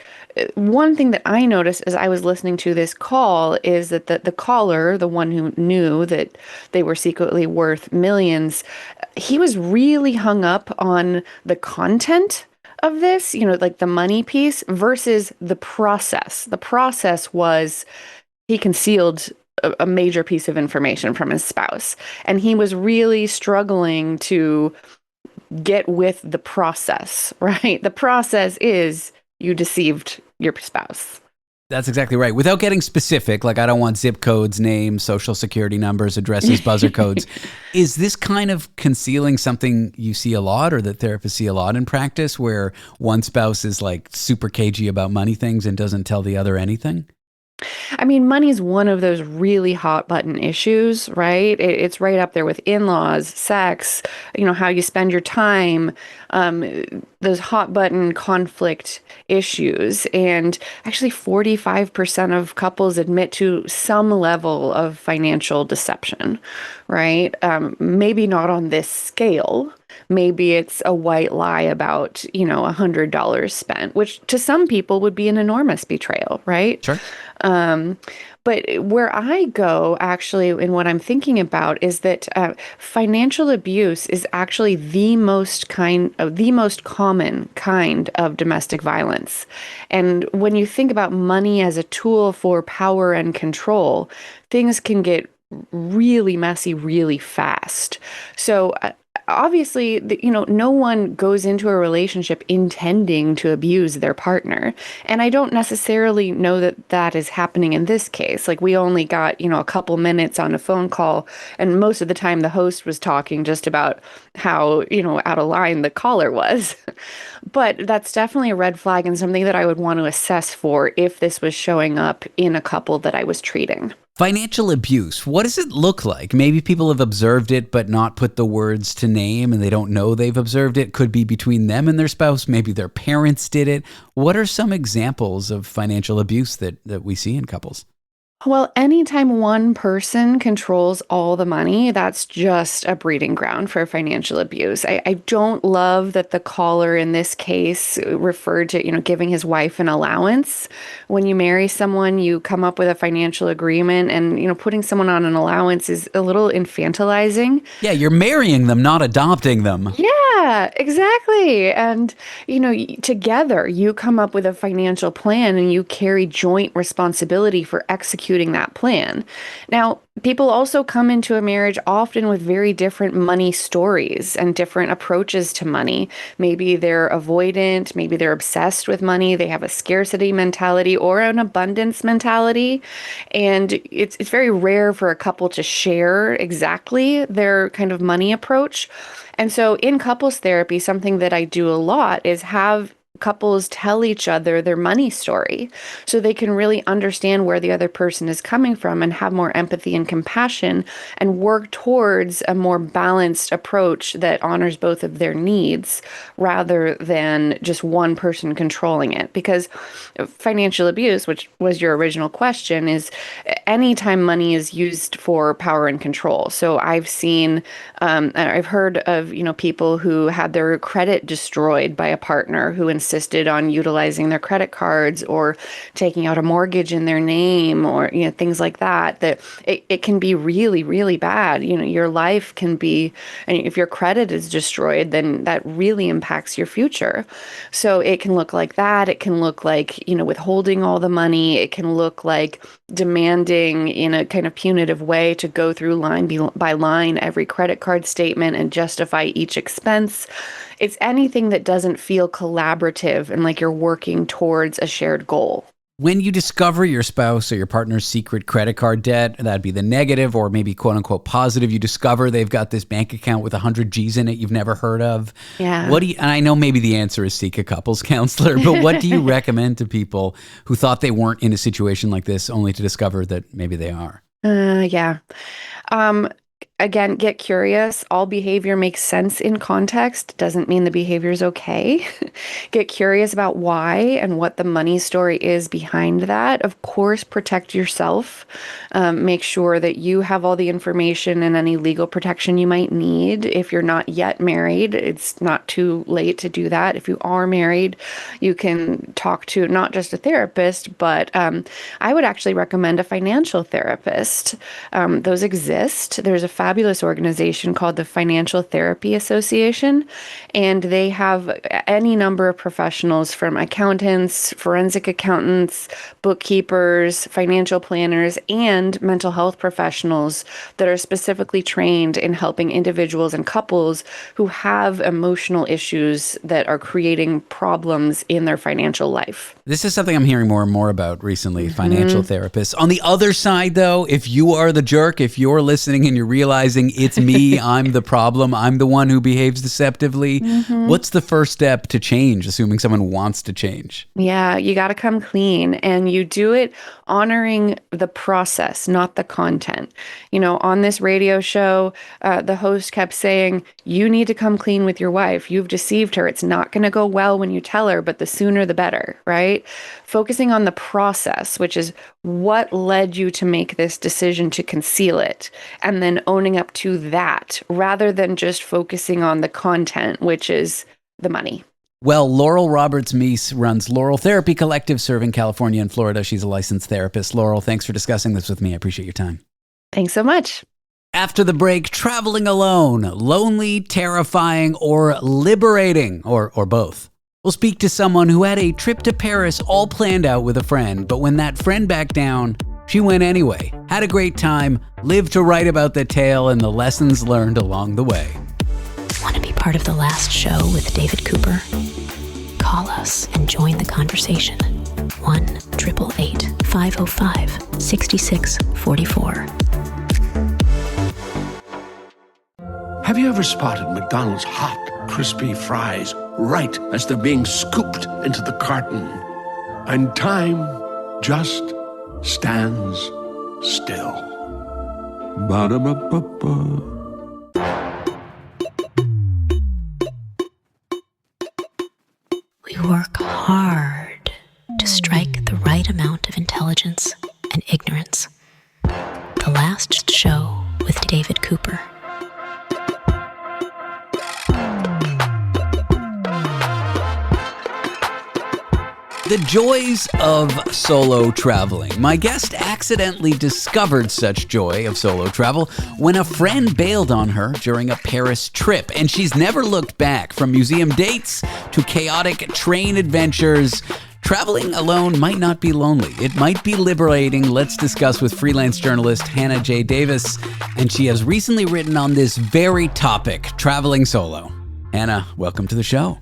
one thing that I noticed as I was listening to this call is that the caller, the one who knew that they were secretly worth millions, he was really hung up on the content of this, like the money piece versus the process. The process was he concealed a major piece of information from his spouse, and he was really struggling to get with the process, right? The process is you deceived your spouse. That's exactly right. Without getting specific, like I don't want zip codes, names, social security numbers, addresses, buzzer codes. Is this kind of concealing something you see a lot or that therapists see a lot in practice where one spouse is like super cagey about money things and doesn't tell the other anything? I mean, money is one of those really hot button issues, right? It's right up there with in-laws, sex, how you spend your time, those hot button conflict issues. And actually 45% of couples admit to some level of financial deception, right? Maybe not on this scale. Maybe it's a white lie about, $100 spent, which to some people would be an enormous betrayal, right? Sure. But where I go actually in what I'm thinking about is that financial abuse is actually the most common kind of domestic violence. And when you think about money as a tool for power and control, things can get really messy really fast. So obviously, no one goes into a relationship intending to abuse their partner. And I don't necessarily know that that is happening in this case. Like, we only got, a couple minutes on a phone call, and most of the time the host was talking just about how, out of line the caller was. But that's definitely a red flag and something that I would want to assess for if this was showing up in a couple that I was treating. Financial abuse, what does it look like? Maybe people have observed it but not put the words to name and they don't know they've observed it. Could be between them and their spouse. Maybe their parents did it. What are some examples of financial abuse that we see in couples? Well, anytime one person controls all the money, that's just a breeding ground for financial abuse. I don't love that the caller in this case referred to, giving his wife an allowance. When you marry someone, you come up with a financial agreement, and, putting someone on an allowance is a little infantilizing. Yeah, you're marrying them, not adopting them. Yeah, exactly. And, together you come up with a financial plan and you carry joint responsibility for executing that plan. Now, people also come into a marriage often with very different money stories and different approaches to money. Maybe they're avoidant, maybe they're obsessed with money, they have a scarcity mentality or an abundance mentality. And it's very rare for a couple to share exactly their kind of money approach. And so in couples therapy, something that I do a lot is have couples tell each other their money story so they can really understand where the other person is coming from and have more empathy and compassion and work towards a more balanced approach that honors both of their needs rather than just one person controlling it. Because financial abuse, which was your original question, is anytime money is used for power and control. So I've seen, I've heard of, people who had their credit destroyed by a partner who insisted on utilizing their credit cards or taking out a mortgage in their name or, things like that, that it can be really, really bad. Your life can be, and if your credit is destroyed, then that really impacts your future. So it can look like that. It can look like, withholding all the money. It can look like demanding in a kind of punitive way to go through line by line every credit card statement and justify each expense. It's anything that doesn't feel collaborative and like you're working towards a shared goal. When you discover your spouse or your partner's secret credit card debt, that'd be the negative or maybe quote unquote positive. You discover they've got this bank account with 100 G's in it you've never heard of. Yeah. And I know maybe the answer is seek a couples counselor, but what do you recommend to people who thought they weren't in a situation like this only to discover that maybe they are? Yeah. Again, get curious. All behavior makes sense in context. Doesn't mean the behavior is okay. Get curious about why and what the money story is behind that. Of course, protect yourself. Make sure that you have all the information and any legal protection you might need. If you're not yet married, it's not too late to do that. If you are married, you can talk to not just a therapist, but I would actually recommend a financial therapist. Those exist. There's a fabulous organization called the Financial Therapy Association, and they have any number of professionals from accountants, forensic accountants, bookkeepers, financial planners, and mental health professionals that are specifically trained in helping individuals and couples who have emotional issues that are creating problems in their financial life. This is something I'm hearing more and more about recently, financial therapists. On the other side, though, if you are the jerk, if you're listening and you're realizing it's me, I'm the problem, I'm the one who behaves deceptively, what's the first step to change, assuming someone wants to change? Yeah, you got to come clean, and you do it honoring the process, not the content. On this radio show, the host kept saying, you need to come clean with your wife. You've deceived her. It's not going to go well when you tell her, but the sooner the better, right? Focusing on the process, which is what led you to make this decision to conceal it, and then owning up to that rather than just focusing on the content, which is the money. Well, Laurel Roberts-Meese runs Laurel Therapy Collective serving California and Florida. She's a licensed therapist. Laurel, thanks for discussing this with me. I appreciate your time. Thanks so much. After the break, traveling alone, lonely, terrifying, or liberating, or both. We'll speak to someone who had a trip to Paris all planned out with a friend, but when that friend backed down, she went anyway, had a great time, lived to write about the tale and the lessons learned along the way. Want to be part of the last show with David Cooper? Call us and join the conversation. 1-888-505-6644. Have you ever spotted McDonald's hot, crispy fries right as they're being scooped into the carton? And time just stands still. Ba-da-ba-ba-ba. We work hard to strike the right amount of intelligence and ignorance. The last show with David Cooper. The joys of solo traveling. My guest accidentally discovered such joy of solo travel when a friend bailed on her during a Paris trip, and she's never looked back. From museum dates to chaotic train adventures, traveling alone might not be lonely. It might be liberating. Let's discuss with freelance journalist Hannah J. Davis, and she has recently written on this very topic, traveling solo. Hannah, welcome to the show.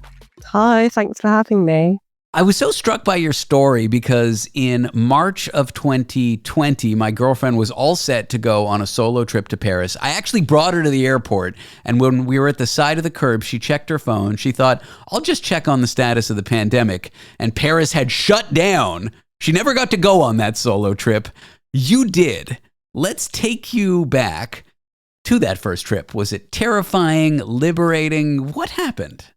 Hi, thanks for having me. I was so struck by your story because in March of 2020, my girlfriend was all set to go on a solo trip to Paris. I actually brought her to the airport, and when we were at the side of the curb, she checked her phone. She thought, I'll just check on the status of the pandemic, and Paris had shut down. She never got to go on that solo trip. You did. Let's take you back to that first trip. Was it terrifying, liberating? What happened?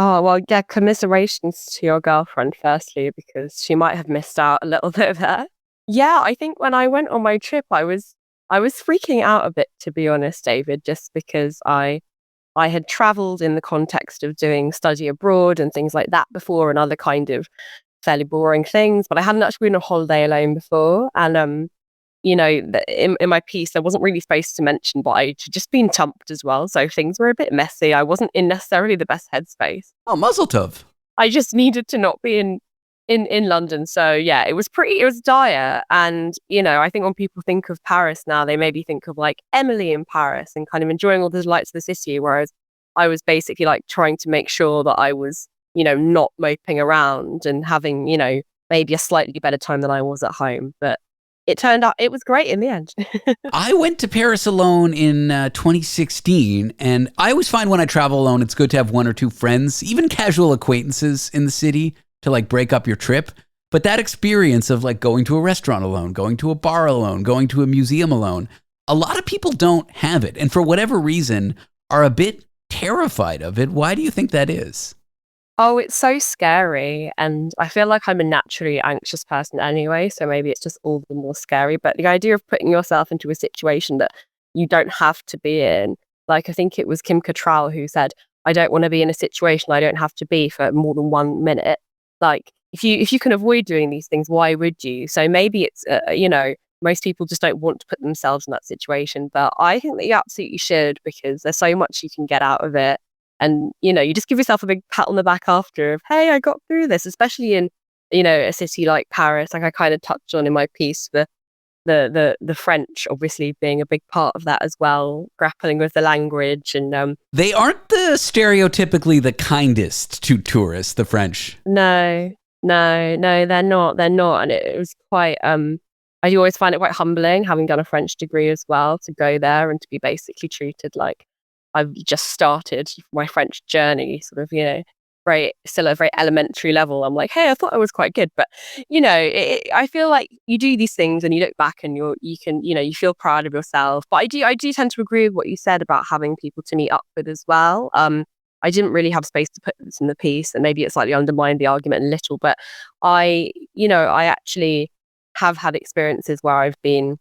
Oh, well, yeah, commiserations to your girlfriend, firstly, because she might have missed out a little bit there. Yeah, I think when I went on my trip, I was freaking out a bit, to be honest, David, just because I I had traveled in the context of doing study abroad and things like that before, and other kind of fairly boring things, but I hadn't actually been on holiday alone before. And in my piece, there wasn't really space to mention, but I'd just been tumped as well, so things were a bit messy. I wasn't in necessarily the best headspace. Oh, muzzle tov. I just needed to not be in London. So yeah, it was dire. And, I think when people think of Paris now, they maybe think of like Emily in Paris and kind of enjoying all the delights of the city. Whereas I was basically like trying to make sure that I was, not moping around and having, maybe a slightly better time than I was at home. But it turned out it was great in the end. I went to Paris alone in 2016, and I always find when I travel alone, it's good to have one or two friends, even casual acquaintances in the city to like break up your trip. But that experience of like going to a restaurant alone, going to a bar alone, going to a museum alone, a lot of people don't have it. And for whatever reason are a bit terrified of it. Why do you think that is? Oh, it's so scary. And I feel like I'm a naturally anxious person anyway. So maybe it's just all the more scary. But the idea of putting yourself into a situation that you don't have to be in, like I think it was Kim Cattrall who said, I don't want to be in a situation I don't have to be for more than 1 minute. Like if you can avoid doing these things, why would you? So maybe it's, most people just don't want to put themselves in that situation. But I think that you absolutely should, because there's so much you can get out of it. And, you just give yourself a big pat on the back after of, hey, I got through this, especially in, a city like Paris. Like I kind of touched on in my piece, the French obviously being a big part of that as well, grappling with the language. And they aren't stereotypically the kindest to tourists, the French. No, they're not. And it was quite, I always find it quite humbling, having done a French degree as well, to go there and to be basically treated like I've just started my French journey, sort of, still at a very elementary level. I'm like, hey, I thought I was quite good. But, I feel like you do these things and you look back and you feel proud of yourself. But I do tend to agree with what you said about having people to meet up with as well. I didn't really have space to put this in the piece, and maybe it slightly undermined the argument a little, but I actually have had experiences where I've been,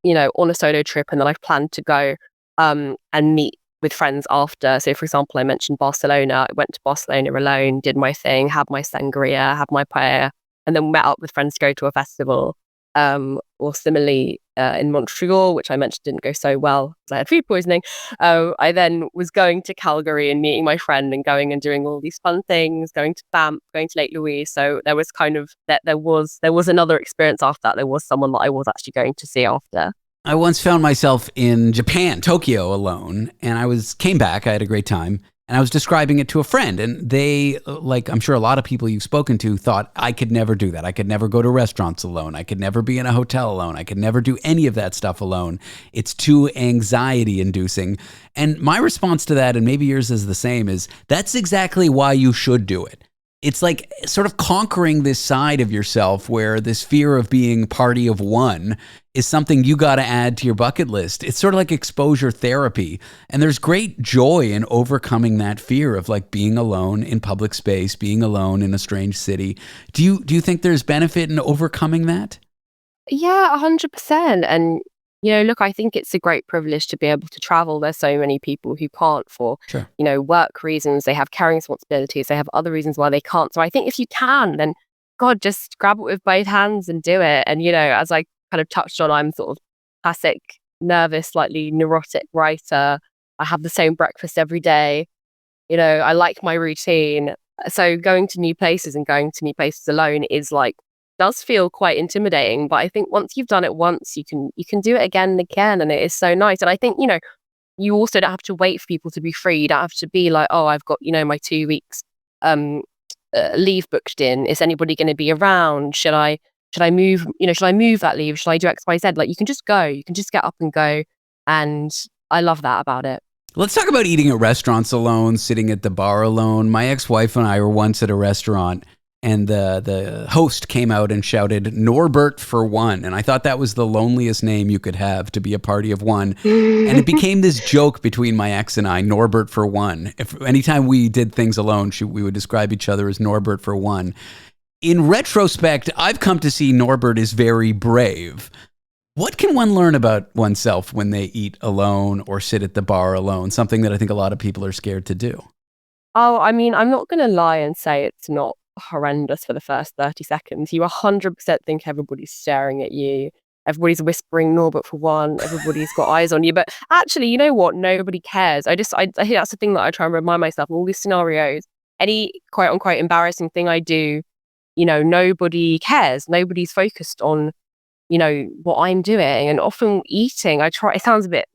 on a solo trip, and then I've planned to go and meet with friends after. So for example, I mentioned Barcelona. I went to Barcelona alone, did my thing, had my sangria, had my paella, and then met up with friends to go to a festival. Or similarly, in Montreal, which I mentioned didn't go so well because I had food poisoning. I then was going to Calgary and meeting my friend and going and doing all these fun things, going to Banff, going to Lake Louise. So there was kind of that there was another experience after that. There was someone that I was actually going to see after. I once found myself in Japan, Tokyo, alone, and came back. I had a great time, and I was describing it to a friend, and they, like I'm sure a lot of people you've spoken to, thought I could never do that. I could never go to restaurants alone. I could never be in a hotel alone. I could never do any of that stuff alone. It's too anxiety-inducing. And my response to that, and maybe yours is the same, is that's exactly why you should do it. It's like sort of conquering this side of yourself where this fear of being party of one is something you got to add to your bucket list. It's sort of like exposure therapy. And there's great joy in overcoming that fear of like being alone in public space, being alone in a strange city. Do you think there's benefit in overcoming that? Yeah, 100%. And, look, I think it's a great privilege to be able to travel. There's so many people who can't for, Sure. Work reasons. They have caring responsibilities. They have other reasons why they can't. So I think if you can, then God, just grab it with both hands and do it. And, as I kind of touched on, I'm sort of classic, nervous, slightly neurotic writer. I have the same breakfast every day. I like my routine. So going to new places and going to new places alone does feel quite intimidating. But I think once you've done it once, you can do it again and again. And it is so nice. And I think, you also don't have to wait for people to be free. You don't have to be like, oh, I've got, my 2 weeks leave booked in. Is anybody going to be around? Should I move that leave? Should I do X, Y, Z? Like you can just go, you can just get up and go. And I love that about it. Let's talk about eating at restaurants alone, sitting at the bar alone. My ex-wife and I were once at a restaurant, and the host came out and shouted, "Norbert for one." And I thought that was the loneliest name you could have, to be a party of one. And it became this joke between my ex and I, Norbert for one. Anytime we did things alone, we would describe each other as Norbert for one. In retrospect, I've come to see Norbert is very brave. What can one learn about oneself when they eat alone or sit at the bar alone? Something that I think a lot of people are scared to do. Oh, I mean, I'm not going to lie and say it's not horrendous for the first 30 seconds. You 100% think everybody's staring at you. Everybody's whispering Norbert for one. Everybody's got eyes on you. But actually, you know what? Nobody cares. I think that's the thing that I try and remind myself in all these scenarios. Any quote unquote embarrassing thing I do, nobody cares. Nobody's focused on, what I'm doing. And often eating, it sounds a bit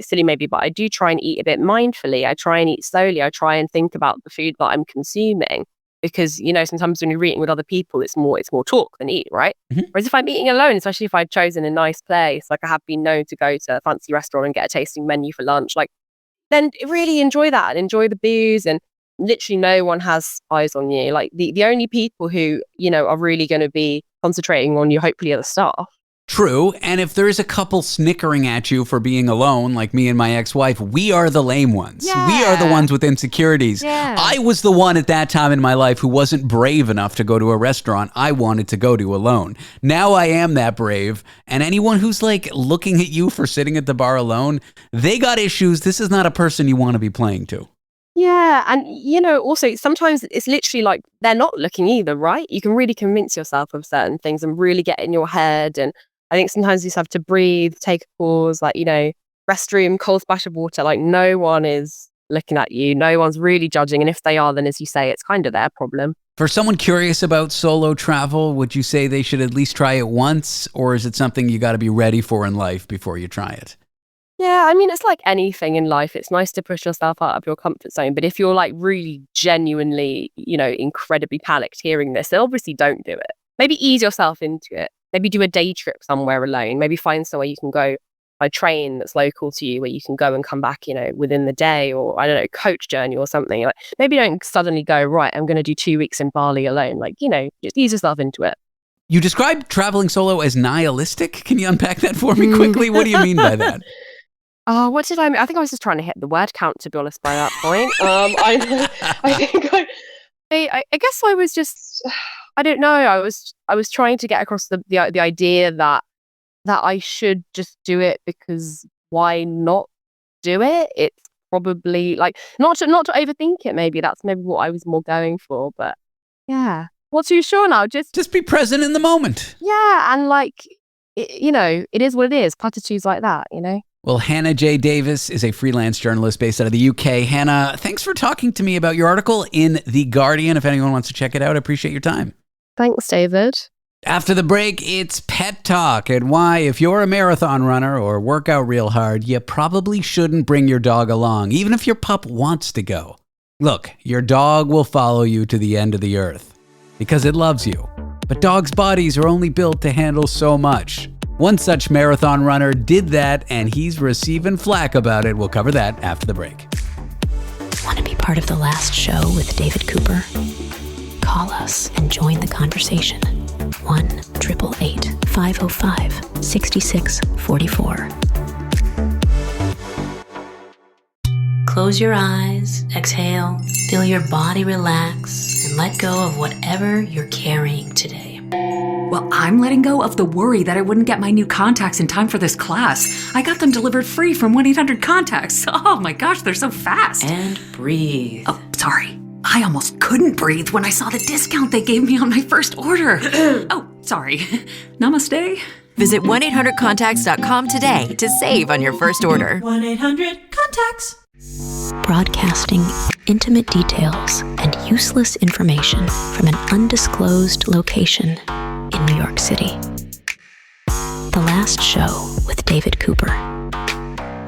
silly maybe, but I do try and eat a bit mindfully. I try and eat slowly. I try and think about the food that I'm consuming. Because, sometimes when you're eating with other people, it's more talk than eat, right? Mm-hmm. Whereas if I'm eating alone, especially if I've chosen a nice place, like I have been known to go to a fancy restaurant and get a tasting menu for lunch, then really enjoy that and enjoy the booze, and literally no one has eyes on you. Like the only people who, are really going to be concentrating on you, hopefully, are the staff. True, and if there's a couple snickering at you for being alone, like me and my ex-wife, we are the lame ones. Yeah. We are the ones with insecurities. Yeah. I was the one at that time in my life who wasn't brave enough to go to a restaurant I wanted to go to alone. Now I am that brave, and anyone who's looking at you for sitting at the bar alone, they got issues. This is not a person you want to be playing to. Yeah, and also sometimes it's literally they're not looking either, right? You can really convince yourself of certain things and really get in your head, and I think sometimes you just have to breathe, take a pause, restroom, cold splash of water. No one is looking at you. No one's really judging. And if they are, then as you say, it's kind of their problem. For someone curious about solo travel, would you say they should at least try it once? Or is it something you got to be ready for in life before you try it? Yeah, I mean, it's like anything in life. It's nice to push yourself out of your comfort zone. But if you're really genuinely, incredibly panicked hearing this, then obviously don't do it. Maybe ease yourself into it. Maybe do a day trip somewhere alone. Maybe find somewhere you can go by train that's local to you, where you can go and come back, within the day, or I don't know, coach journey or something. Maybe don't suddenly go, right, I'm going to do 2 weeks in Bali alone. Just ease yourself into it. You described traveling solo as nihilistic. Can you unpack that for me quickly? What do you mean by that? Oh, what did I mean? I think I was just trying to hit the word count, to be honest, by that point. I guess I was just, I don't know. I was trying to get across the idea that I should just do it, because why not do it? It's probably not to overthink it. Maybe that's what I was more going for. But yeah, not too sure now. Just be present in the moment. Yeah, and it is what it is. Platitudes like that, Well, Hannah J. Davis is a freelance journalist based out of the UK. Hannah, thanks for talking to me about your article in The Guardian. If anyone wants to check it out, I appreciate your time. Thanks, David. After the break, it's pet talk and why, if you're a marathon runner or work out real hard, you probably shouldn't bring your dog along, even if your pup wants to go. Look, your dog will follow you to the end of the earth because it loves you. But dogs' bodies are only built to handle so much. One such marathon runner did that, and he's receiving flack about it. We'll cover that after the break. Want to be part of the last show with David Cooper? Call us and join the conversation. 1-888-505-6644. Close your eyes, exhale, feel your body relax, and let go of whatever you're carrying today. Well, I'm letting go of the worry that I wouldn't get my new contacts in time for this class. I got them delivered free from 1-800-CONTACTS. Oh my gosh, they're so fast. And breathe. Oh, sorry. I almost couldn't breathe when I saw the discount they gave me on my first order. Oh, sorry. Namaste. Visit 1-800-CONTACTS.com today to save on your first order. 1-800-CONTACTS. Broadcasting intimate details and useless information from an undisclosed location in New York City. The last show with David Cooper.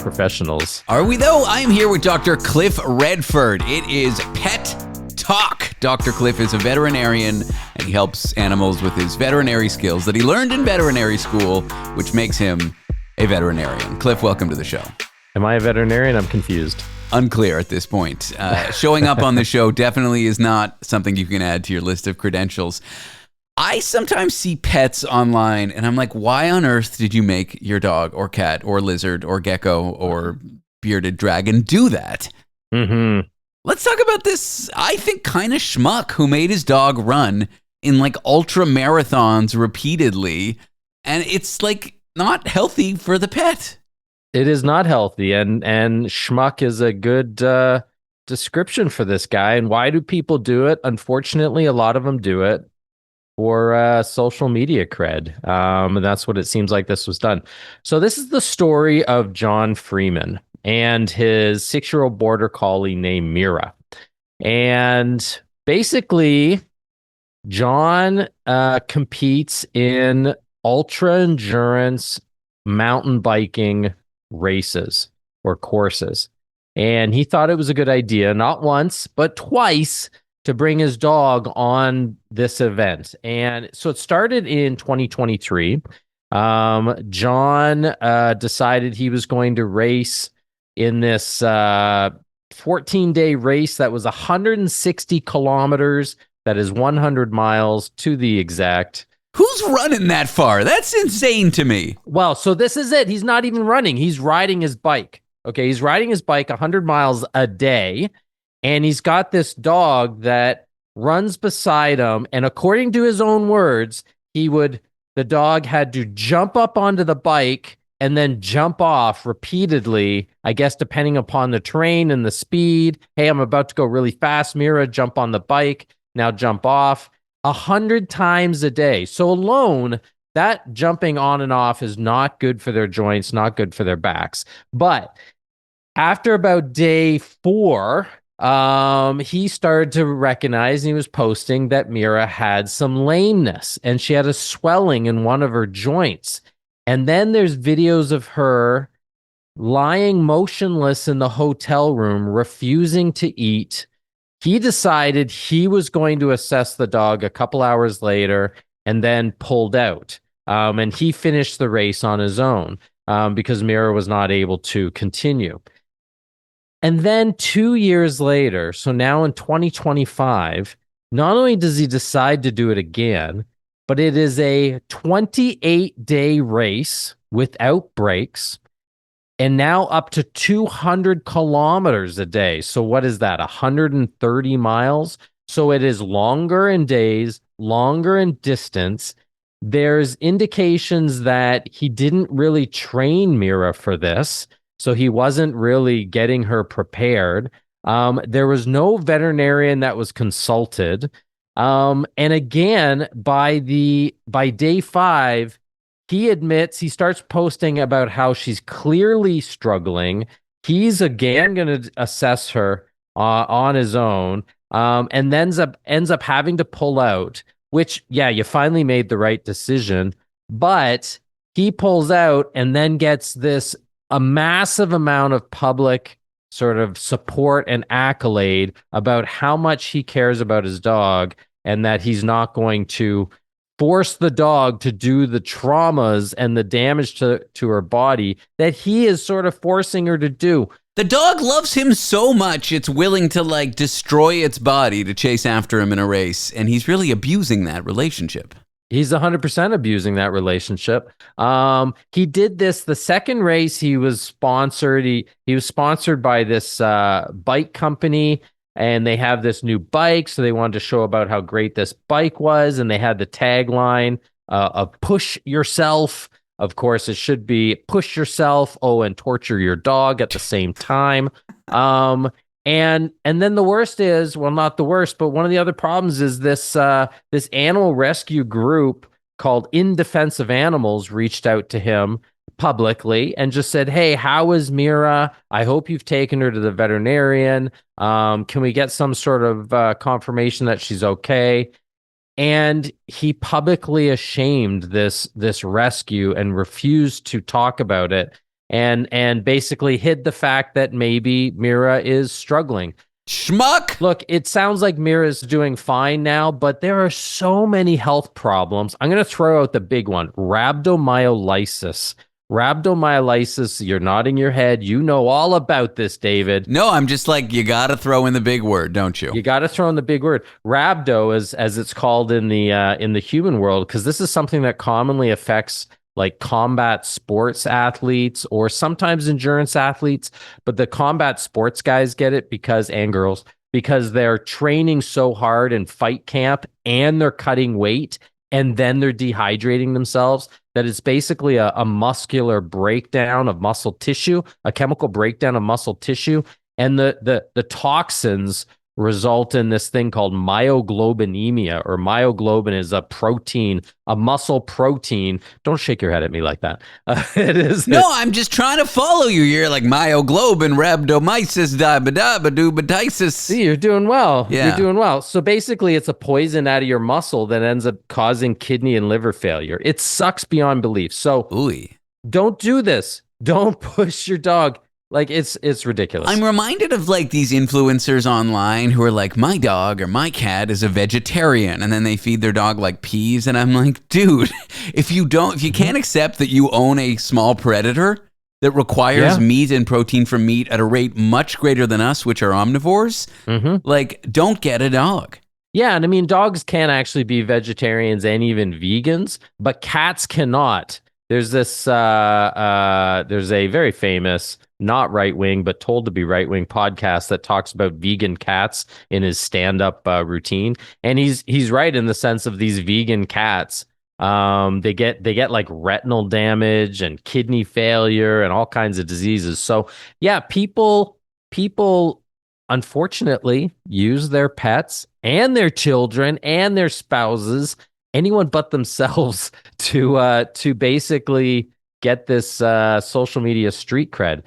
Professionals. Are we though? I'm here with Dr. Cliff Redford. It is Pet Talk. Dr. Cliff is a veterinarian and he helps animals with his veterinary skills that he learned in veterinary school, which makes him a veterinarian. Cliff, welcome to the show. Am I a veterinarian? I'm confused. Unclear at this point. Showing up on the show definitely is not something you can add to your list of credentials. I sometimes see pets online and I'm like, why on earth did you make your dog or cat or lizard or gecko or bearded dragon do that? Mm-hmm. Let's talk about this, I think, kind of schmuck who made his dog run in ultra marathons repeatedly. And it's not healthy for the pet. It is not healthy, and schmuck is a good description for this guy. And why do people do it? Unfortunately, a lot of them do it for social media cred. And that's what it seems like this was done. So this is the story of John Freeman and his 6-year-old border collie named Mira. And basically, John competes in ultra endurance mountain biking races or courses. And he thought it was a good idea, not once, but twice, to bring his dog on this event. And so it started in 2023. John decided he was going to race in this 14-day race that was 160 kilometers. That is 100 miles to the exact. Who's running that far? That's insane to me. Well, so this is it. He's not even running. He's riding his bike. Okay, he's riding his bike 100 miles a day, and he's got this dog that runs beside him. And according to his own words, the dog had to jump up onto the bike and then jump off repeatedly, I guess, depending upon the terrain and the speed. Hey, I'm about to go really fast. Mira, jump on the bike. Now jump off 100 times a day. So alone, that jumping on and off is not good for their joints, not good for their backs. But after about day 4, he started to recognize, and he was posting, that Mira had some lameness and she had a swelling in one of her joints. And then there's videos of her lying motionless in the hotel room, refusing to eat. He decided he was going to assess the dog a couple hours later and then pulled out. And he finished the race on his own because Mira was not able to continue. And then 2 years later, so now in 2025, not only does he decide to do it again, but it is a 28-day race without breaks, and now up to 200 kilometers a day. So what is that, 130 miles? So it is longer in days, longer in distance. There's indications that he didn't really train Mira for this, so he wasn't really getting her prepared. There was no veterinarian that was consulted. And again, by day 5, he admits, he starts posting about how she's clearly struggling. He's again going to assess her on his own, and then ends up having to pull out, which, yeah, you finally made the right decision. But he pulls out and then gets a massive amount of public sort of support and accolade about how much he cares about his dog, and that he's not going to force the dog to do the traumas and the damage to her body that he is sort of forcing her to do. The dog loves him so much, it's willing to destroy its body to chase after him in a race. And he's really abusing that relationship. He's 100% abusing that relationship. He did this, the second race he was sponsored. He was sponsored by this bike company, and they have this new bike. So they wanted to show about how great this bike was. And they had the tagline of push yourself. Of course, it should be push yourself, and torture your dog at the same time. And then the worst is, well, not the worst, but one of the other problems is this animal rescue group called In Defense of Animals reached out to him publicly and just said, hey, how is Mira? I hope you've taken her to the veterinarian. Can we get some sort of confirmation that she's okay? And he publicly ashamed this rescue and refused to talk about it, and basically hid the fact that maybe Mira is struggling. Schmuck! Look, it sounds like Mira's doing fine now, but there are so many health problems. I'm going to throw out the big one, rhabdomyolysis. Rhabdomyolysis, you're nodding your head. You know all about this, David. No, I'm just you got to throw in the big word, don't you? You got to throw in the big word. Rhabdo, as it's called in the human world, because this is something that commonly affects combat sports athletes or sometimes endurance athletes. But the combat sports guys get it and girls, because they're training so hard in fight camp and they're cutting weight and then they're dehydrating themselves, that it's basically a muscular breakdown of muscle tissue, a chemical breakdown of muscle tissue, and the toxins result in this thing called myoglobinemia, or myoglobin is a protein, a muscle protein. Don't shake your head at me like that. It is. No, I'm just trying to follow you. You're like myoglobin, rhabdomyces, diabetitis. See, you're doing well. Yeah. You're doing well. So basically, it's a poison out of your muscle that ends up causing kidney and liver failure. It sucks beyond belief. So don't do this. Don't push your dog. Like, it's ridiculous. I'm reminded of like these influencers online who are like, my dog or my cat is a vegetarian, and then they feed their dog like peas, and I'm like, dude, if you can't accept that you own a small predator that requires meat and protein from meat at a rate much greater than us, which are omnivores, like, don't get a dog. Yeah, and I mean, dogs can actually be vegetarians and even vegans, but cats cannot. There's this, there's a very famous, not right-wing, but told to be right-wing podcast that talks about vegan cats in his stand-up routine. And he's right in the sense of these vegan cats. They get like retinal damage and kidney failure and all kinds of diseases. So yeah, people unfortunately use their pets and their children and their spouses, anyone but themselves, to basically get this social media street cred.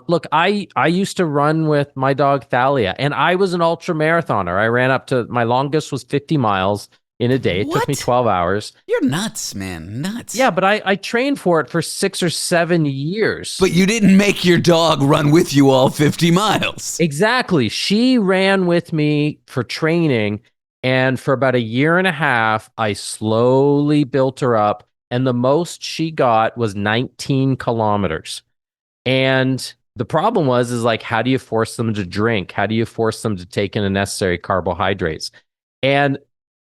Look, I used to run with my dog Thalia, and I was an ultra marathoner. I ran up to, my longest was 50 miles in a day. It took me 12 hours. You're nuts, man. Nuts. Yeah, but I trained for it for 6 or 7 years. But you didn't make your dog run with you all 50 miles. Exactly. She ran with me for training, and for about a year and a half, I slowly built her up, and the most she got was 19 kilometers. And the problem is like, how do you force them to drink? How do you force them to take in the necessary carbohydrates? And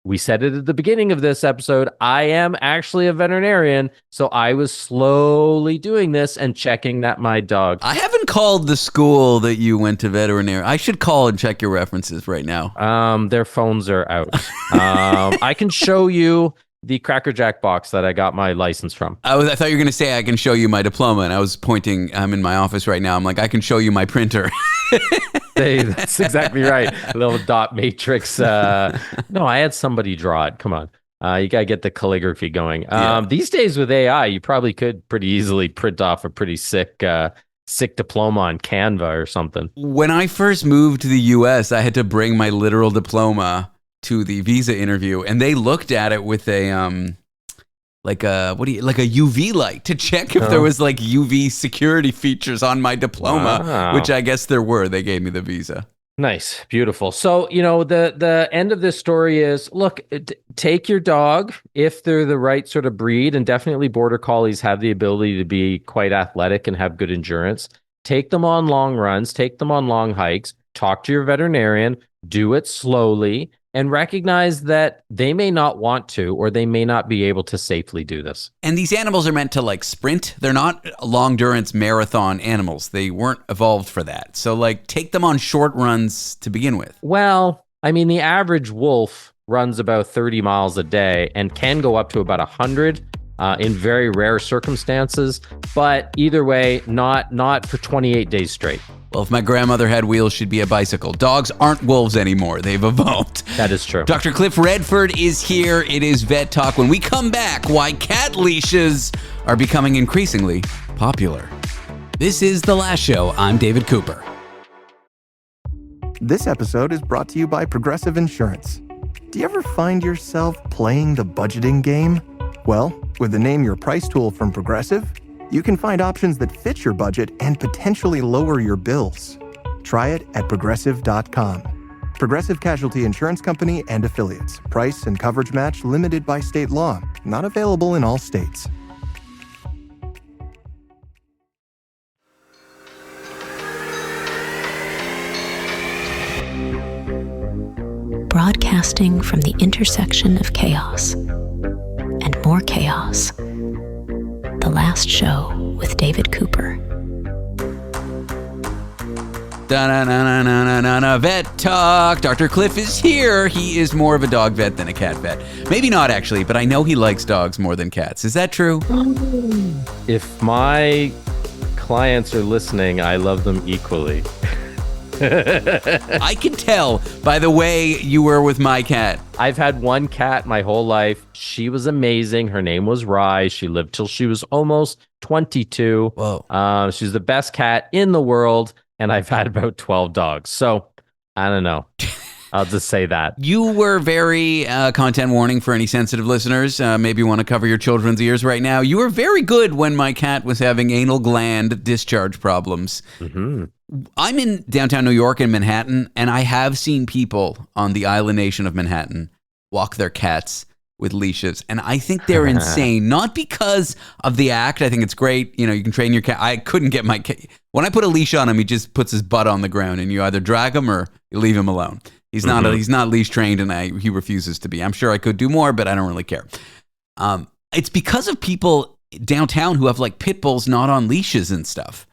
we said it at the beginning of this episode, I am actually a veterinarian, so I was slowly doing this and checking that my dog... I haven't called the school that you went to veterinary. I should call and check your references right now. Their phones are out. I can show you the Cracker Jack box that I got my license from. I thought you were going to say I can show you my diploma, and I was pointing, I'm in my office right now. I'm like, I can show you my printer. That's exactly right. A little dot matrix. No, I had somebody draw it. Come on. You got to get the calligraphy going. These days with AI, you probably could pretty easily print off a pretty sick diploma on Canva or something. When I first moved to the US, I had to bring my literal diploma to the visa interview, and they looked at it with a like a UV light to check if there was like UV security features on my diploma. Wow. Which I guess there were. They gave me the visa. Nice, beautiful. So, you know, the end of this story is, look, take your dog if they're the right sort of breed, and definitely border collies have the ability to be quite athletic and have good endurance. Take them on long runs, take them on long hikes, talk to your veterinarian, do it slowly, and recognize that they may not want to, or they may not be able to safely do this. And these animals are meant to like sprint. They're not long durance marathon animals. They weren't evolved for that. So like take them on short runs to begin with. Well, I mean, the average wolf runs about 30 miles a day and can go up to about 100 in very rare circumstances. But either way, not for 28 days straight. Well, if my grandmother had wheels, she'd be a bicycle. Dogs aren't wolves anymore. They've evolved. That is true. Dr. Cliff Redford is here. It is Vet Talk. When we come back, why cat leashes are becoming increasingly popular. This is The Last Show. I'm David Cooper. This episode is brought to you by Progressive Insurance. Do you ever find yourself playing the budgeting game? Well, with the Name Your Price tool from Progressive, you can find options that fit your budget and potentially lower your bills. Try it at Progressive.com. Progressive Casualty Insurance Company and Affiliates. Price and coverage match limited by state law. Not available in all states. Broadcasting from the intersection of chaos and more chaos. The Last Show with David Cooper. Da-na-na-na-na-na-na. Vet talk. Dr. Cliff is here. He is more of a dog vet than a cat vet. Maybe not actually, but I know he likes dogs more than cats. Is that true? If my clients are listening, I love them equally. I can tell by the way you were with my cat. I've had one cat my whole life. She was amazing. Her name was Rye. She lived till she was almost 22. Whoa. She's the best cat in the world, and I've had about 12 dogs. So, I don't know. I'll just say that. You were very content warning for any sensitive listeners. Maybe you want to cover your children's ears right now. You were very good when my cat was having anal gland discharge problems. Mm-hmm. I'm in downtown New York in Manhattan, and I have seen people on the island nation of Manhattan walk their cats with leashes, and I think they're insane. Not because of the act. I think it's great. You know, you can train your cat. I couldn't get my cat. When I put a leash on him, he just puts his butt on the ground, and you either drag him or you leave him alone. He's not he's not leash trained, and he refuses to be. I'm sure I could do more, but I don't really care. It's because of people downtown who have like pit bulls not on leashes and stuff.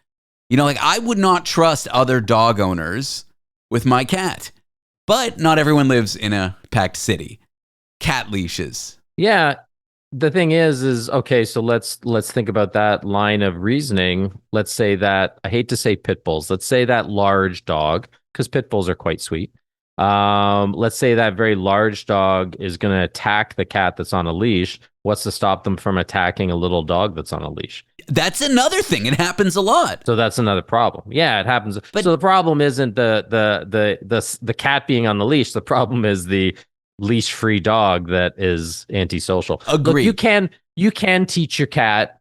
You know, like I would not trust other dog owners with my cat, but not everyone lives in a packed city. Cat leashes. Yeah. The thing is okay, so let's think about that line of reasoning. Let's say that, I hate to say pit bulls, let's say that large dog, because pit bulls are quite sweet. Let's say that very large dog is going to attack the cat that's on a leash. What's to stop them from attacking a little dog that's on a leash? That's another thing. It happens a lot. So that's another problem. Yeah, it happens. But so the problem isn't the cat being on the leash. The problem is the leash-free dog that is antisocial. Agree. Look, you can teach your cat,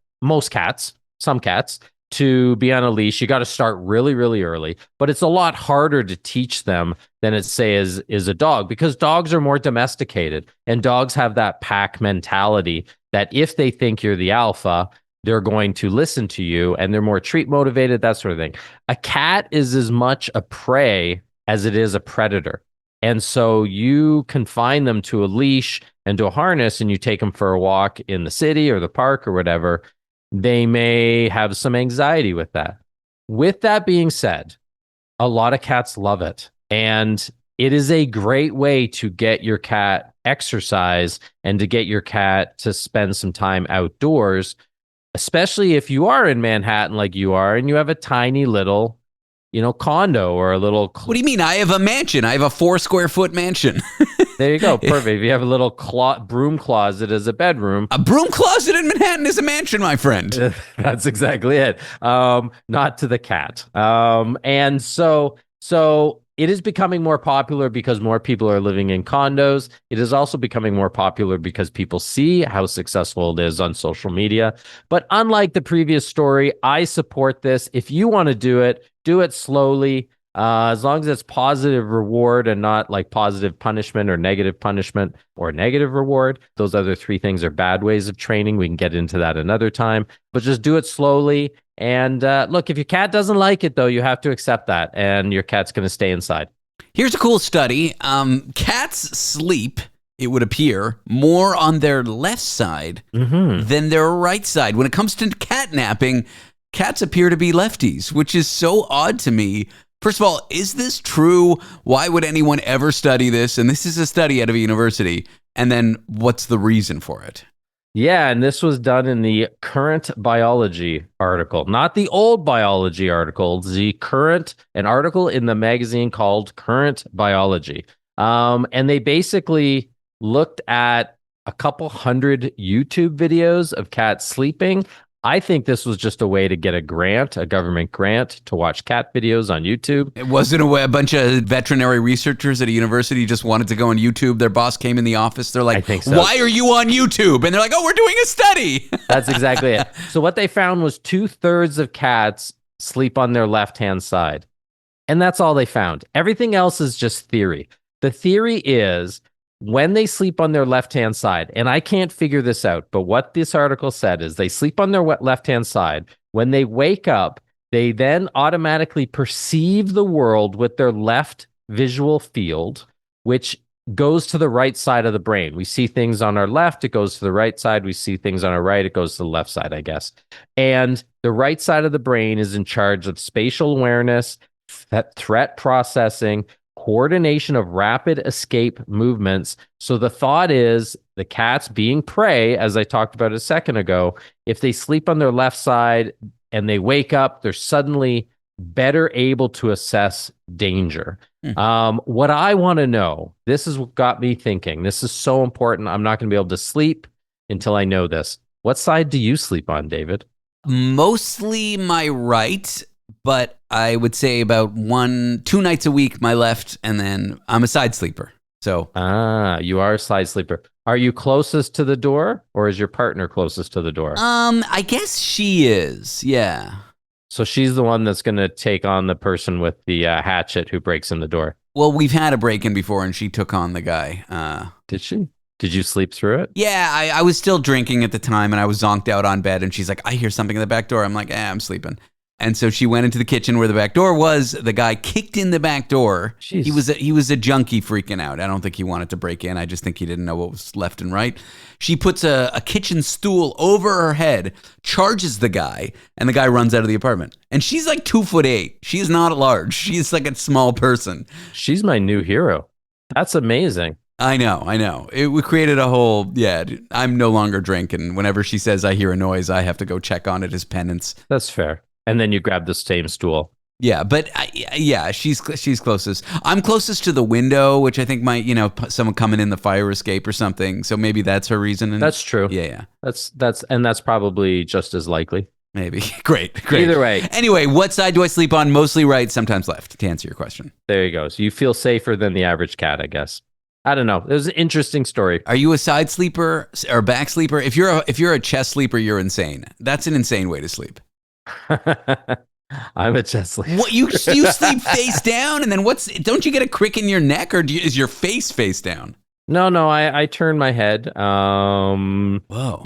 some cats, to be on a leash. You got to start really, really early, but it's a lot harder to teach them than it is a dog, because dogs are more domesticated and dogs have that pack mentality that if they think you're the alpha, they're going to listen to you, and they're more treat motivated, that sort of thing. A cat is as much a prey as it is a predator. And so you confine them to a leash and to a harness, and you take them for a walk in the city or the park or whatever. They may have some anxiety with that. With that being said, a lot of cats love it. And it is a great way to get your cat exercise and to get your cat to spend some time outdoors, especially if you are in Manhattan like you are and you have a tiny little, condo or a little... What do you mean? I have a mansion. I have a 4 square foot mansion. There you go. Perfect. If you have a little broom closet as a bedroom. A broom closet in Manhattan is a mansion, my friend. That's exactly it. Not to the cat. And so it is becoming more popular because more people are living in condos. It is also becoming more popular because people see how successful it is on social media. But unlike the previous story, I support this. If you want to do it slowly. As long as it's positive reward and not like positive punishment or negative reward. Those other 3 things are bad ways of training. We can get into that another time, but just do it slowly. And look, if your cat doesn't like it, though, you have to accept that, and your cat's going to stay inside. Here's a cool study. Cats sleep, it would appear, more on their left side than their right side. When it comes to cat napping, cats appear to be lefties, which is so odd to me. First of all, is this true? Why would anyone ever study this? And this is a study out of a university. And then what's the reason for it? Yeah, and this was done in the Current Biology article, not the old biology article, an article in the magazine called Current Biology. And they basically looked at a couple hundred YouTube videos of cats sleeping. I think this was just a way to get a government grant to watch cat videos on YouTube. It wasn't a bunch of veterinary researchers at a university just wanted to go on YouTube. Their boss came in the office. They're like, I think so. Why are you on YouTube? And they're like, oh, we're doing a study. That's exactly it. So what they found was 2/3 of cats sleep on their left-hand side. And that's all they found. Everything else is just theory. The theory is when they sleep on their left-hand side, and I can't figure this out, but what this article said is they sleep on their left-hand side. When they wake up, they then automatically perceive the world with their left visual field, which goes to the right side of the brain. We see things on our left, it goes to the right side. We see things on our right, it goes to the left side, I guess. And the right side of the brain is in charge of spatial awareness, threat processing, coordination of rapid escape movements. So the thought is the cats being prey, as I talked about a second ago, if they sleep on their left side and they wake up, they're suddenly better able to assess danger. What I want to know, this is what got me thinking. This is so important. I'm not going to be able to sleep until I know this. What side do you sleep on, David? Mostly my right, but I would say about 2 nights a week, my left, and then I'm a side sleeper. So you are a side sleeper. Are you closest to the door, or is your partner closest to the door? I guess she is. Yeah. So she's the one that's going to take on the person with the hatchet who breaks in the door. Well, we've had a break-in before, and she took on the guy. Did she? Did you sleep through it? Yeah, I was still drinking at the time, and I was zonked out on bed, and she's like, I hear something in the back door. I'm like, I'm sleeping. And so she went into the kitchen where the back door was. The guy kicked in the back door. Jeez. He was a junkie freaking out. I don't think he wanted to break in. I just think he didn't know what was left and right. She puts a kitchen stool over her head, charges the guy, and the guy runs out of the apartment. And she's like 2'8". She is not large. She's like a small person. She's my new hero. That's amazing. I know. We created a whole, I'm no longer drinking. Whenever she says I hear a noise, I have to go check on it as penance. That's fair. And then you grab the same stool. Yeah, but she's closest. I'm closest to the window, which I think might, someone coming in the fire escape or something. So maybe that's her reason. That's true. Yeah. That's probably just as likely. Maybe. Great. Either way. Anyway, what side do I sleep on? Mostly right, sometimes left, to answer your question. There you go. So you feel safer than the average cat, I guess. I don't know. It was an interesting story. Are you a side sleeper or back sleeper? If you're a chest sleeper, you're insane. That's an insane way to sleep. I'm a chest sleeper. What you sleep face down, and then don't you get a crick in your neck, or is your face down? No, I turn my head. Whoa.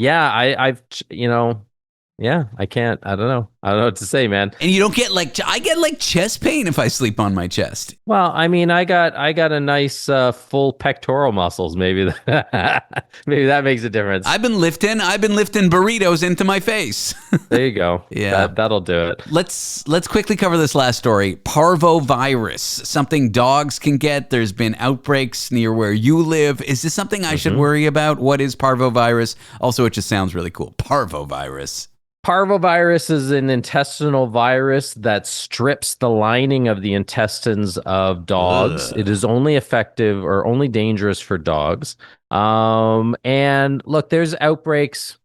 Yeah, I can't. I don't know what to say, man. And you don't get I get chest pain if I sleep on my chest. Well, I mean, I got a nice full pectoral muscles. Maybe that makes a difference. I've been lifting burritos into my face. There you go. Yeah, that'll do it. Let's quickly cover this last story. Parvovirus, something dogs can get. There's been outbreaks near where you live. Is this something I should worry about? What is parvovirus? Also, it just sounds really cool. Parvovirus. Parvovirus is an intestinal virus that strips the lining of the intestines of dogs. Ugh. It is only effective or only dangerous for dogs. And look, there's outbreaks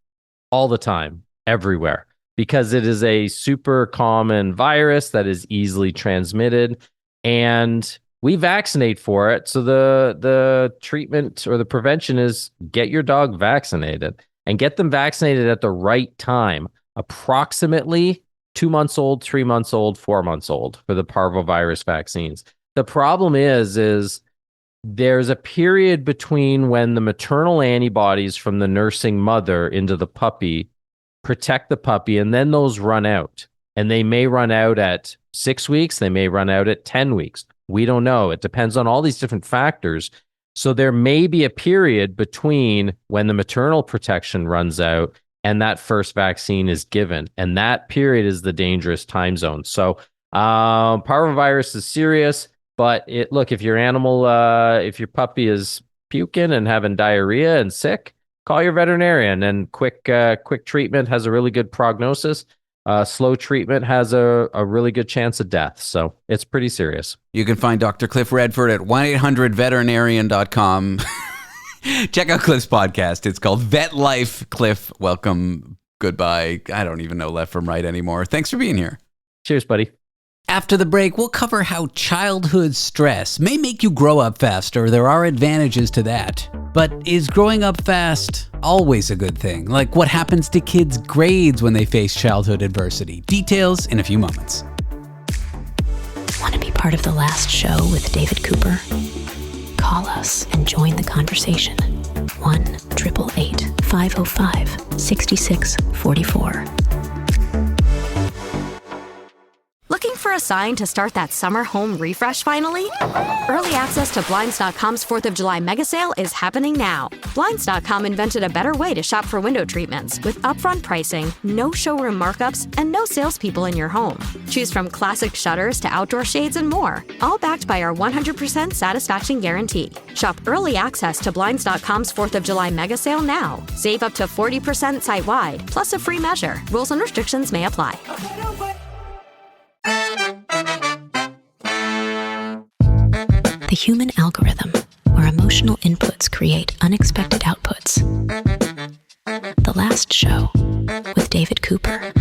all the time, everywhere, because it is a super common virus that is easily transmitted, and we vaccinate for it. So the treatment or the prevention is get your dog vaccinated, and get them vaccinated at the right time. Approximately 2 months old, 3 months old, 4 months old for the parvovirus vaccines. The problem is there's a period between when the maternal antibodies from the nursing mother into the puppy protect the puppy, and then those run out. And they may run out at 6 weeks. They may run out at 10 weeks. We don't know. It depends on all these different factors. So there may be a period between when the maternal protection runs out and that first vaccine is given. And that period is the dangerous time zone. So parvovirus is serious, but if your animal, if your puppy is puking and having diarrhea and sick, call your veterinarian. And quick treatment has a really good prognosis. Slow treatment has a really good chance of death. So it's pretty serious. You can find Dr. Cliff Redford at 1-800-veterinarian.com. Check out Cliff's podcast. It's called Vet Life. Cliff, welcome. Goodbye. I don't even know left from right anymore. Thanks for being here. Cheers, buddy. After the break, we'll cover how childhood stress may make you grow up faster. There are advantages to that. But is growing up fast always a good thing? Like what happens to kids' grades when they face childhood adversity? Details in a few moments. Want to be part of the last show with David Cooper? Call us and join the conversation. 1-888-505-6644. Looking for a sign to start that summer home refresh finally? Early access to Blinds.com's 4th of July mega sale is happening now. Blinds.com invented a better way to shop for window treatments with upfront pricing, no showroom markups, and no salespeople in your home. Choose from classic shutters to outdoor shades and more, all backed by our 100% satisfaction guarantee. Shop early access to Blinds.com's 4th of July mega sale now. Save up to 40% site-wide, plus a free measure. Rules and restrictions may apply. The human algorithm, where emotional inputs create unexpected outputs. The Last Show with David Cooper.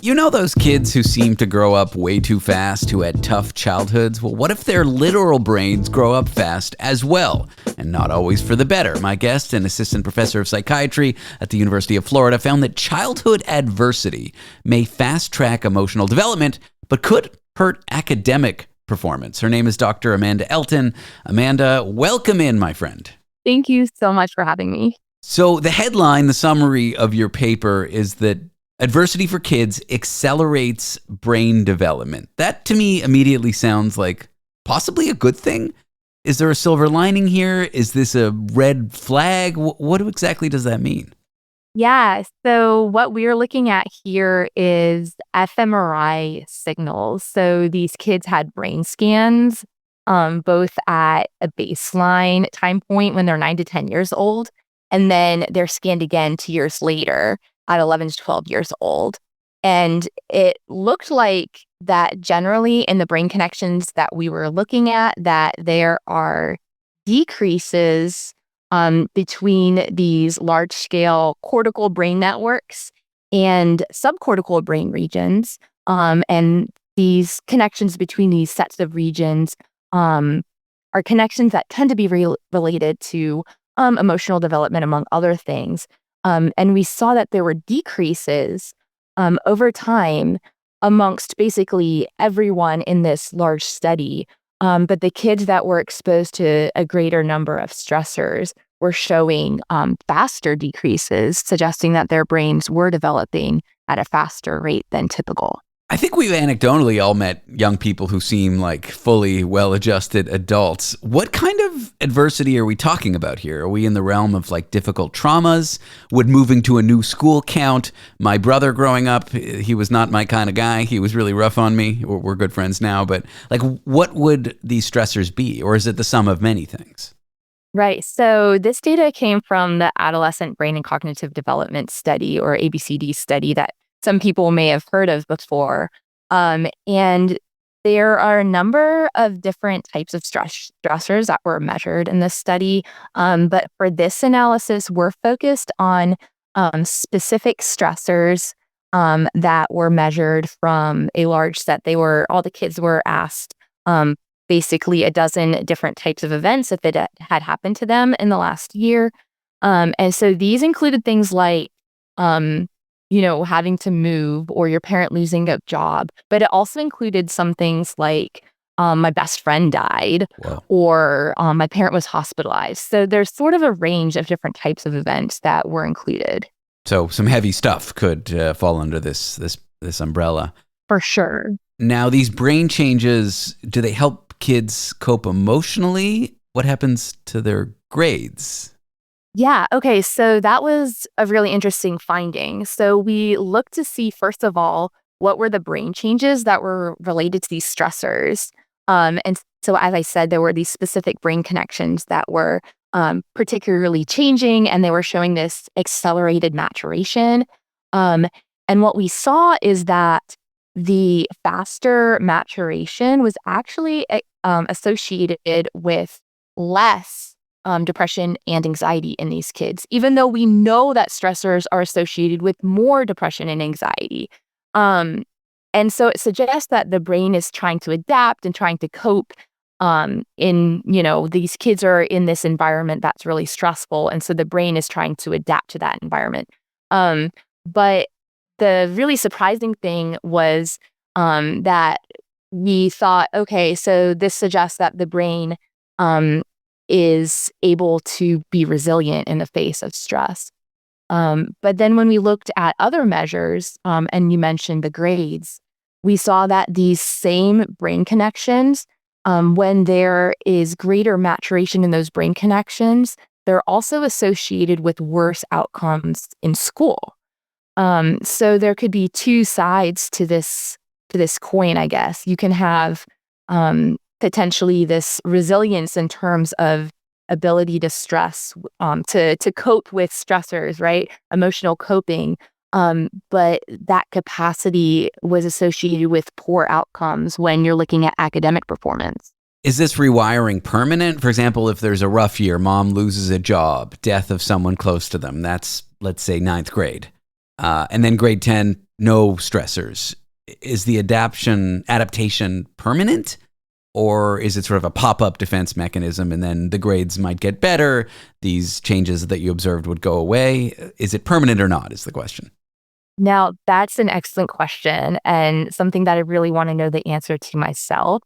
You know those kids who seem to grow up way too fast, who had tough childhoods? Well, what if their literal brains grow up fast as well? And not always for the better. My guest, an assistant professor of psychiatry at the University of Florida, found that childhood adversity may fast-track emotional development, but could hurt academic performance. Her name is Dr. Amanda Elton. Amanda, welcome in, my friend. Thank you so much for having me. So the headline, the summary of your paper is that adversity for kids accelerates brain development. That to me immediately sounds like possibly a good thing. Is there a silver lining here? Is this a red flag? What exactly does that mean? Yeah, so what we're looking at here is fMRI signals. So these kids had brain scans, both at a baseline time point when they're 9 to 10 years old, and then they're scanned again 2 years later at 11 to 12 years old. And it looked like that generally in the brain connections that we were looking at, that there are decreases between these large-scale cortical brain networks and subcortical brain regions. And these connections between these sets of regions are connections that tend to be related to emotional development, among other things. And we saw that there were decreases over time amongst basically everyone in this large study. But the kids that were exposed to a greater number of stressors were showing faster decreases, suggesting that their brains were developing at a faster rate than typical. I think we've anecdotally all met young people who seem like fully well-adjusted adults. What kind of adversity are we talking about here? Are we in the realm of like difficult traumas? Would moving to a new school count? My brother growing up, he was not my kind of guy. He was really rough on me. We're good friends now, but like what would these stressors be? Or is it the sum of many things? Right. So this data came from the Adolescent Brain and Cognitive Development Study, or ABCD study, that some people may have heard of before. And there are a number of different types of stressors that were measured in this study. But for this analysis, we're focused on specific stressors that were measured from a large set. All the kids were asked basically a dozen different types of events if it had happened to them in the last year. And so these included things like having to move or your parent losing a job. But it also included some things like my best friend died. Wow. Or my parent was hospitalized. So there's sort of a range of different types of events that were included. So some heavy stuff could fall under this umbrella. For sure. Now, these brain changes, do they help kids cope emotionally? What happens to their grades? Yeah. Okay. So that was a really interesting finding. So we looked to see, first of all, what were the brain changes that were related to these stressors. And so, as I said, there were these specific brain connections that were particularly changing, and they were showing this accelerated maturation. And what we saw is that the faster maturation was actually associated with less depression and anxiety in these kids, even though we know that stressors are associated with more depression and anxiety. And so it suggests that the brain is trying to adapt and trying to cope these kids are in this environment that's really stressful. And so the brain is trying to adapt to that environment. But the really surprising thing was that we thought, okay, so this suggests that the brain is able to be resilient in the face of stress. But then when we looked at other measures, and you mentioned the grades, we saw that these same brain connections, when there is greater maturation in those brain connections, they're also associated with worse outcomes in school. So there could be two sides to this coin, I guess. You can have potentially this resilience in terms of ability to stress, to cope with stressors, right? Emotional coping. But that capacity was associated with poor outcomes when you're looking at academic performance. Is this rewiring permanent? For example, if there's a rough year, mom loses a job, death of someone close to them, that's, let's say, 9th grade. And then grade 10, no stressors. Is the adaptation permanent? Or is it sort of a pop-up defense mechanism and then the grades might get better, these changes that you observed would go away? Is it permanent or not is the question. Now, that's an excellent question and something that I really want to know the answer to myself.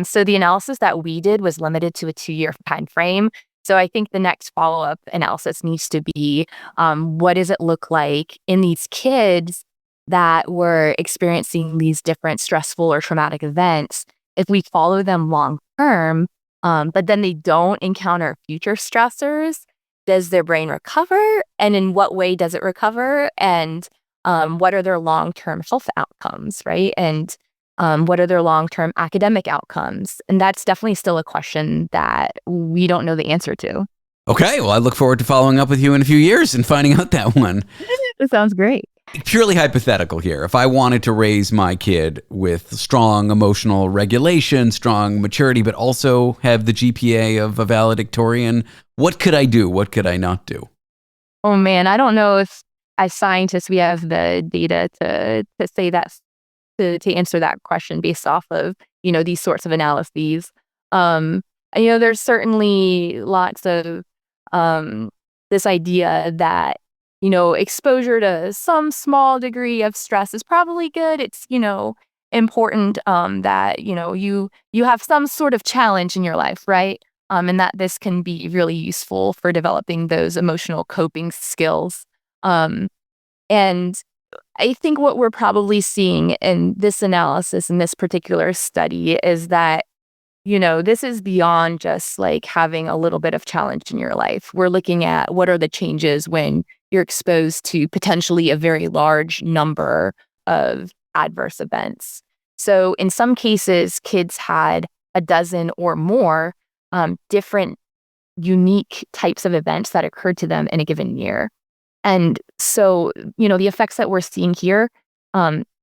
So the analysis that we did was limited to a 2-year time frame. So I think the next follow-up analysis needs to be, what does it look like in these kids that were experiencing these different stressful or traumatic events? If we follow them long term, but then they don't encounter future stressors, does their brain recover? And in what way does it recover? And what are their long-term health outcomes, right? And what are their long-term academic outcomes? And that's definitely still a question that we don't know the answer to. Okay, well, I look forward to following up with you in a few years and finding out that one. It sounds great. Purely hypothetical here. If I wanted to raise my kid with strong emotional regulation, strong maturity, but also have the GPA of a valedictorian, what could I do? What could I not do? Oh man, I don't know if as scientists we have the data to say that, to answer that question based off of, these sorts of analyses. There's certainly lots of this idea that exposure to some small degree of stress is probably good. It's, important that, you have some sort of challenge in your life, right? And that this can be really useful for developing those emotional coping skills. And I think what we're probably seeing in this analysis, in this particular study, is that, this is beyond just like having a little bit of challenge in your life. We're looking at what are the changes when you're exposed to potentially a very large number of adverse events. So in some cases, kids had a dozen or more different unique types of events that occurred to them in a given year. And so, the effects that we're seeing here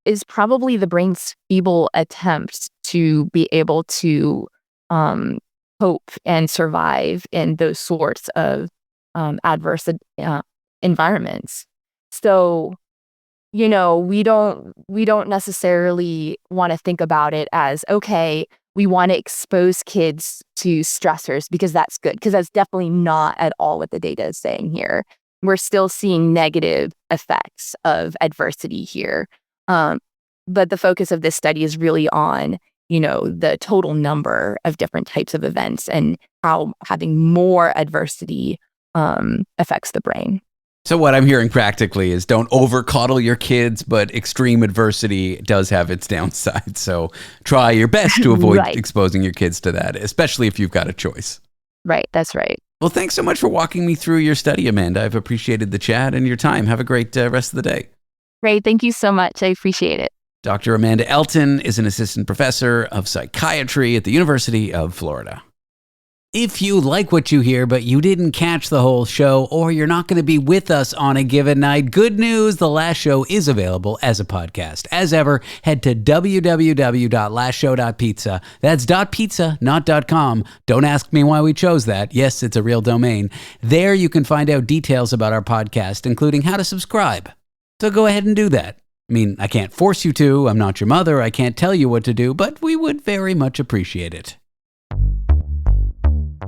is probably the brain's feeble attempt to be able to cope and survive in those sorts of adverse environments. So, we don't necessarily want to think about it as, okay, we want to expose kids to stressors because that's good, because that's definitely not at all what the data is saying here. We're still seeing negative effects of adversity here. But the focus of this study is really on, the total number of different types of events and how having more adversity affects the brain. So what I'm hearing practically is don't over-coddle your kids, but extreme adversity does have its downsides. So try your best to avoid exposing your kids to that, especially if you've got a choice. Right, that's right. Well, thanks so much for walking me through your study, Amanda. I've appreciated the chat and your time. Have a great rest of the day. Great, thank you so much. I appreciate it. Dr. Amanda Elton is an assistant professor of psychiatry at the University of Florida. If you like what you hear, but you didn't catch the whole show, or you're not going to be with us on a given night, good news, the last show is available as a podcast. As ever, head to www.lastshow.pizza. That's .pizza, not .com. Don't ask me why we chose that. Yes, it's a real domain. There you can find out details about our podcast, including how to subscribe. So go ahead and do that. I mean, I can't force you to. I'm not your mother. I can't tell you what to do, but we would very much appreciate it.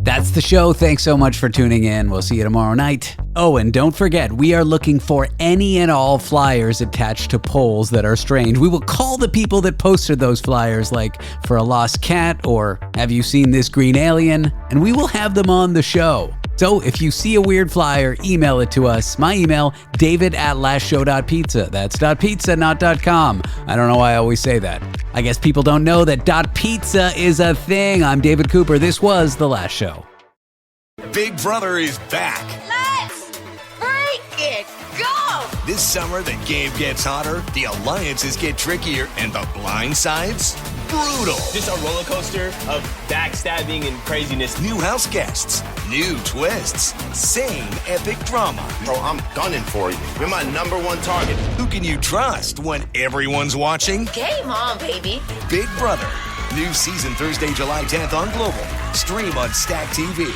That's the show. Thanks so much for tuning in. We'll see you tomorrow night. Oh, and don't forget, we are looking for any and all flyers attached to polls that are strange. We will call the people that posted those flyers, like for a lost cat or have you seen this green alien? And we will have them on the show. So if you see a weird flyer, email it to us. My email, david@lastshow.pizza. That's .pizza, not .com. I don't know why I always say that. I guess people don't know that .pizza is a thing. I'm David Cooper. This was The Last Show. Big Brother is back. Let's freak it go! This summer, the game gets hotter, the alliances get trickier, and the blind sides, brutal. Just a roller coaster of backstabbing and craziness. New house guests, new twists, same epic drama. Bro, I'm gunning for you. You're my #1 target. Who can you trust when everyone's watching? Game on, baby. Big Brother. New season Thursday, July 10th on Global. Stream on Stack TV.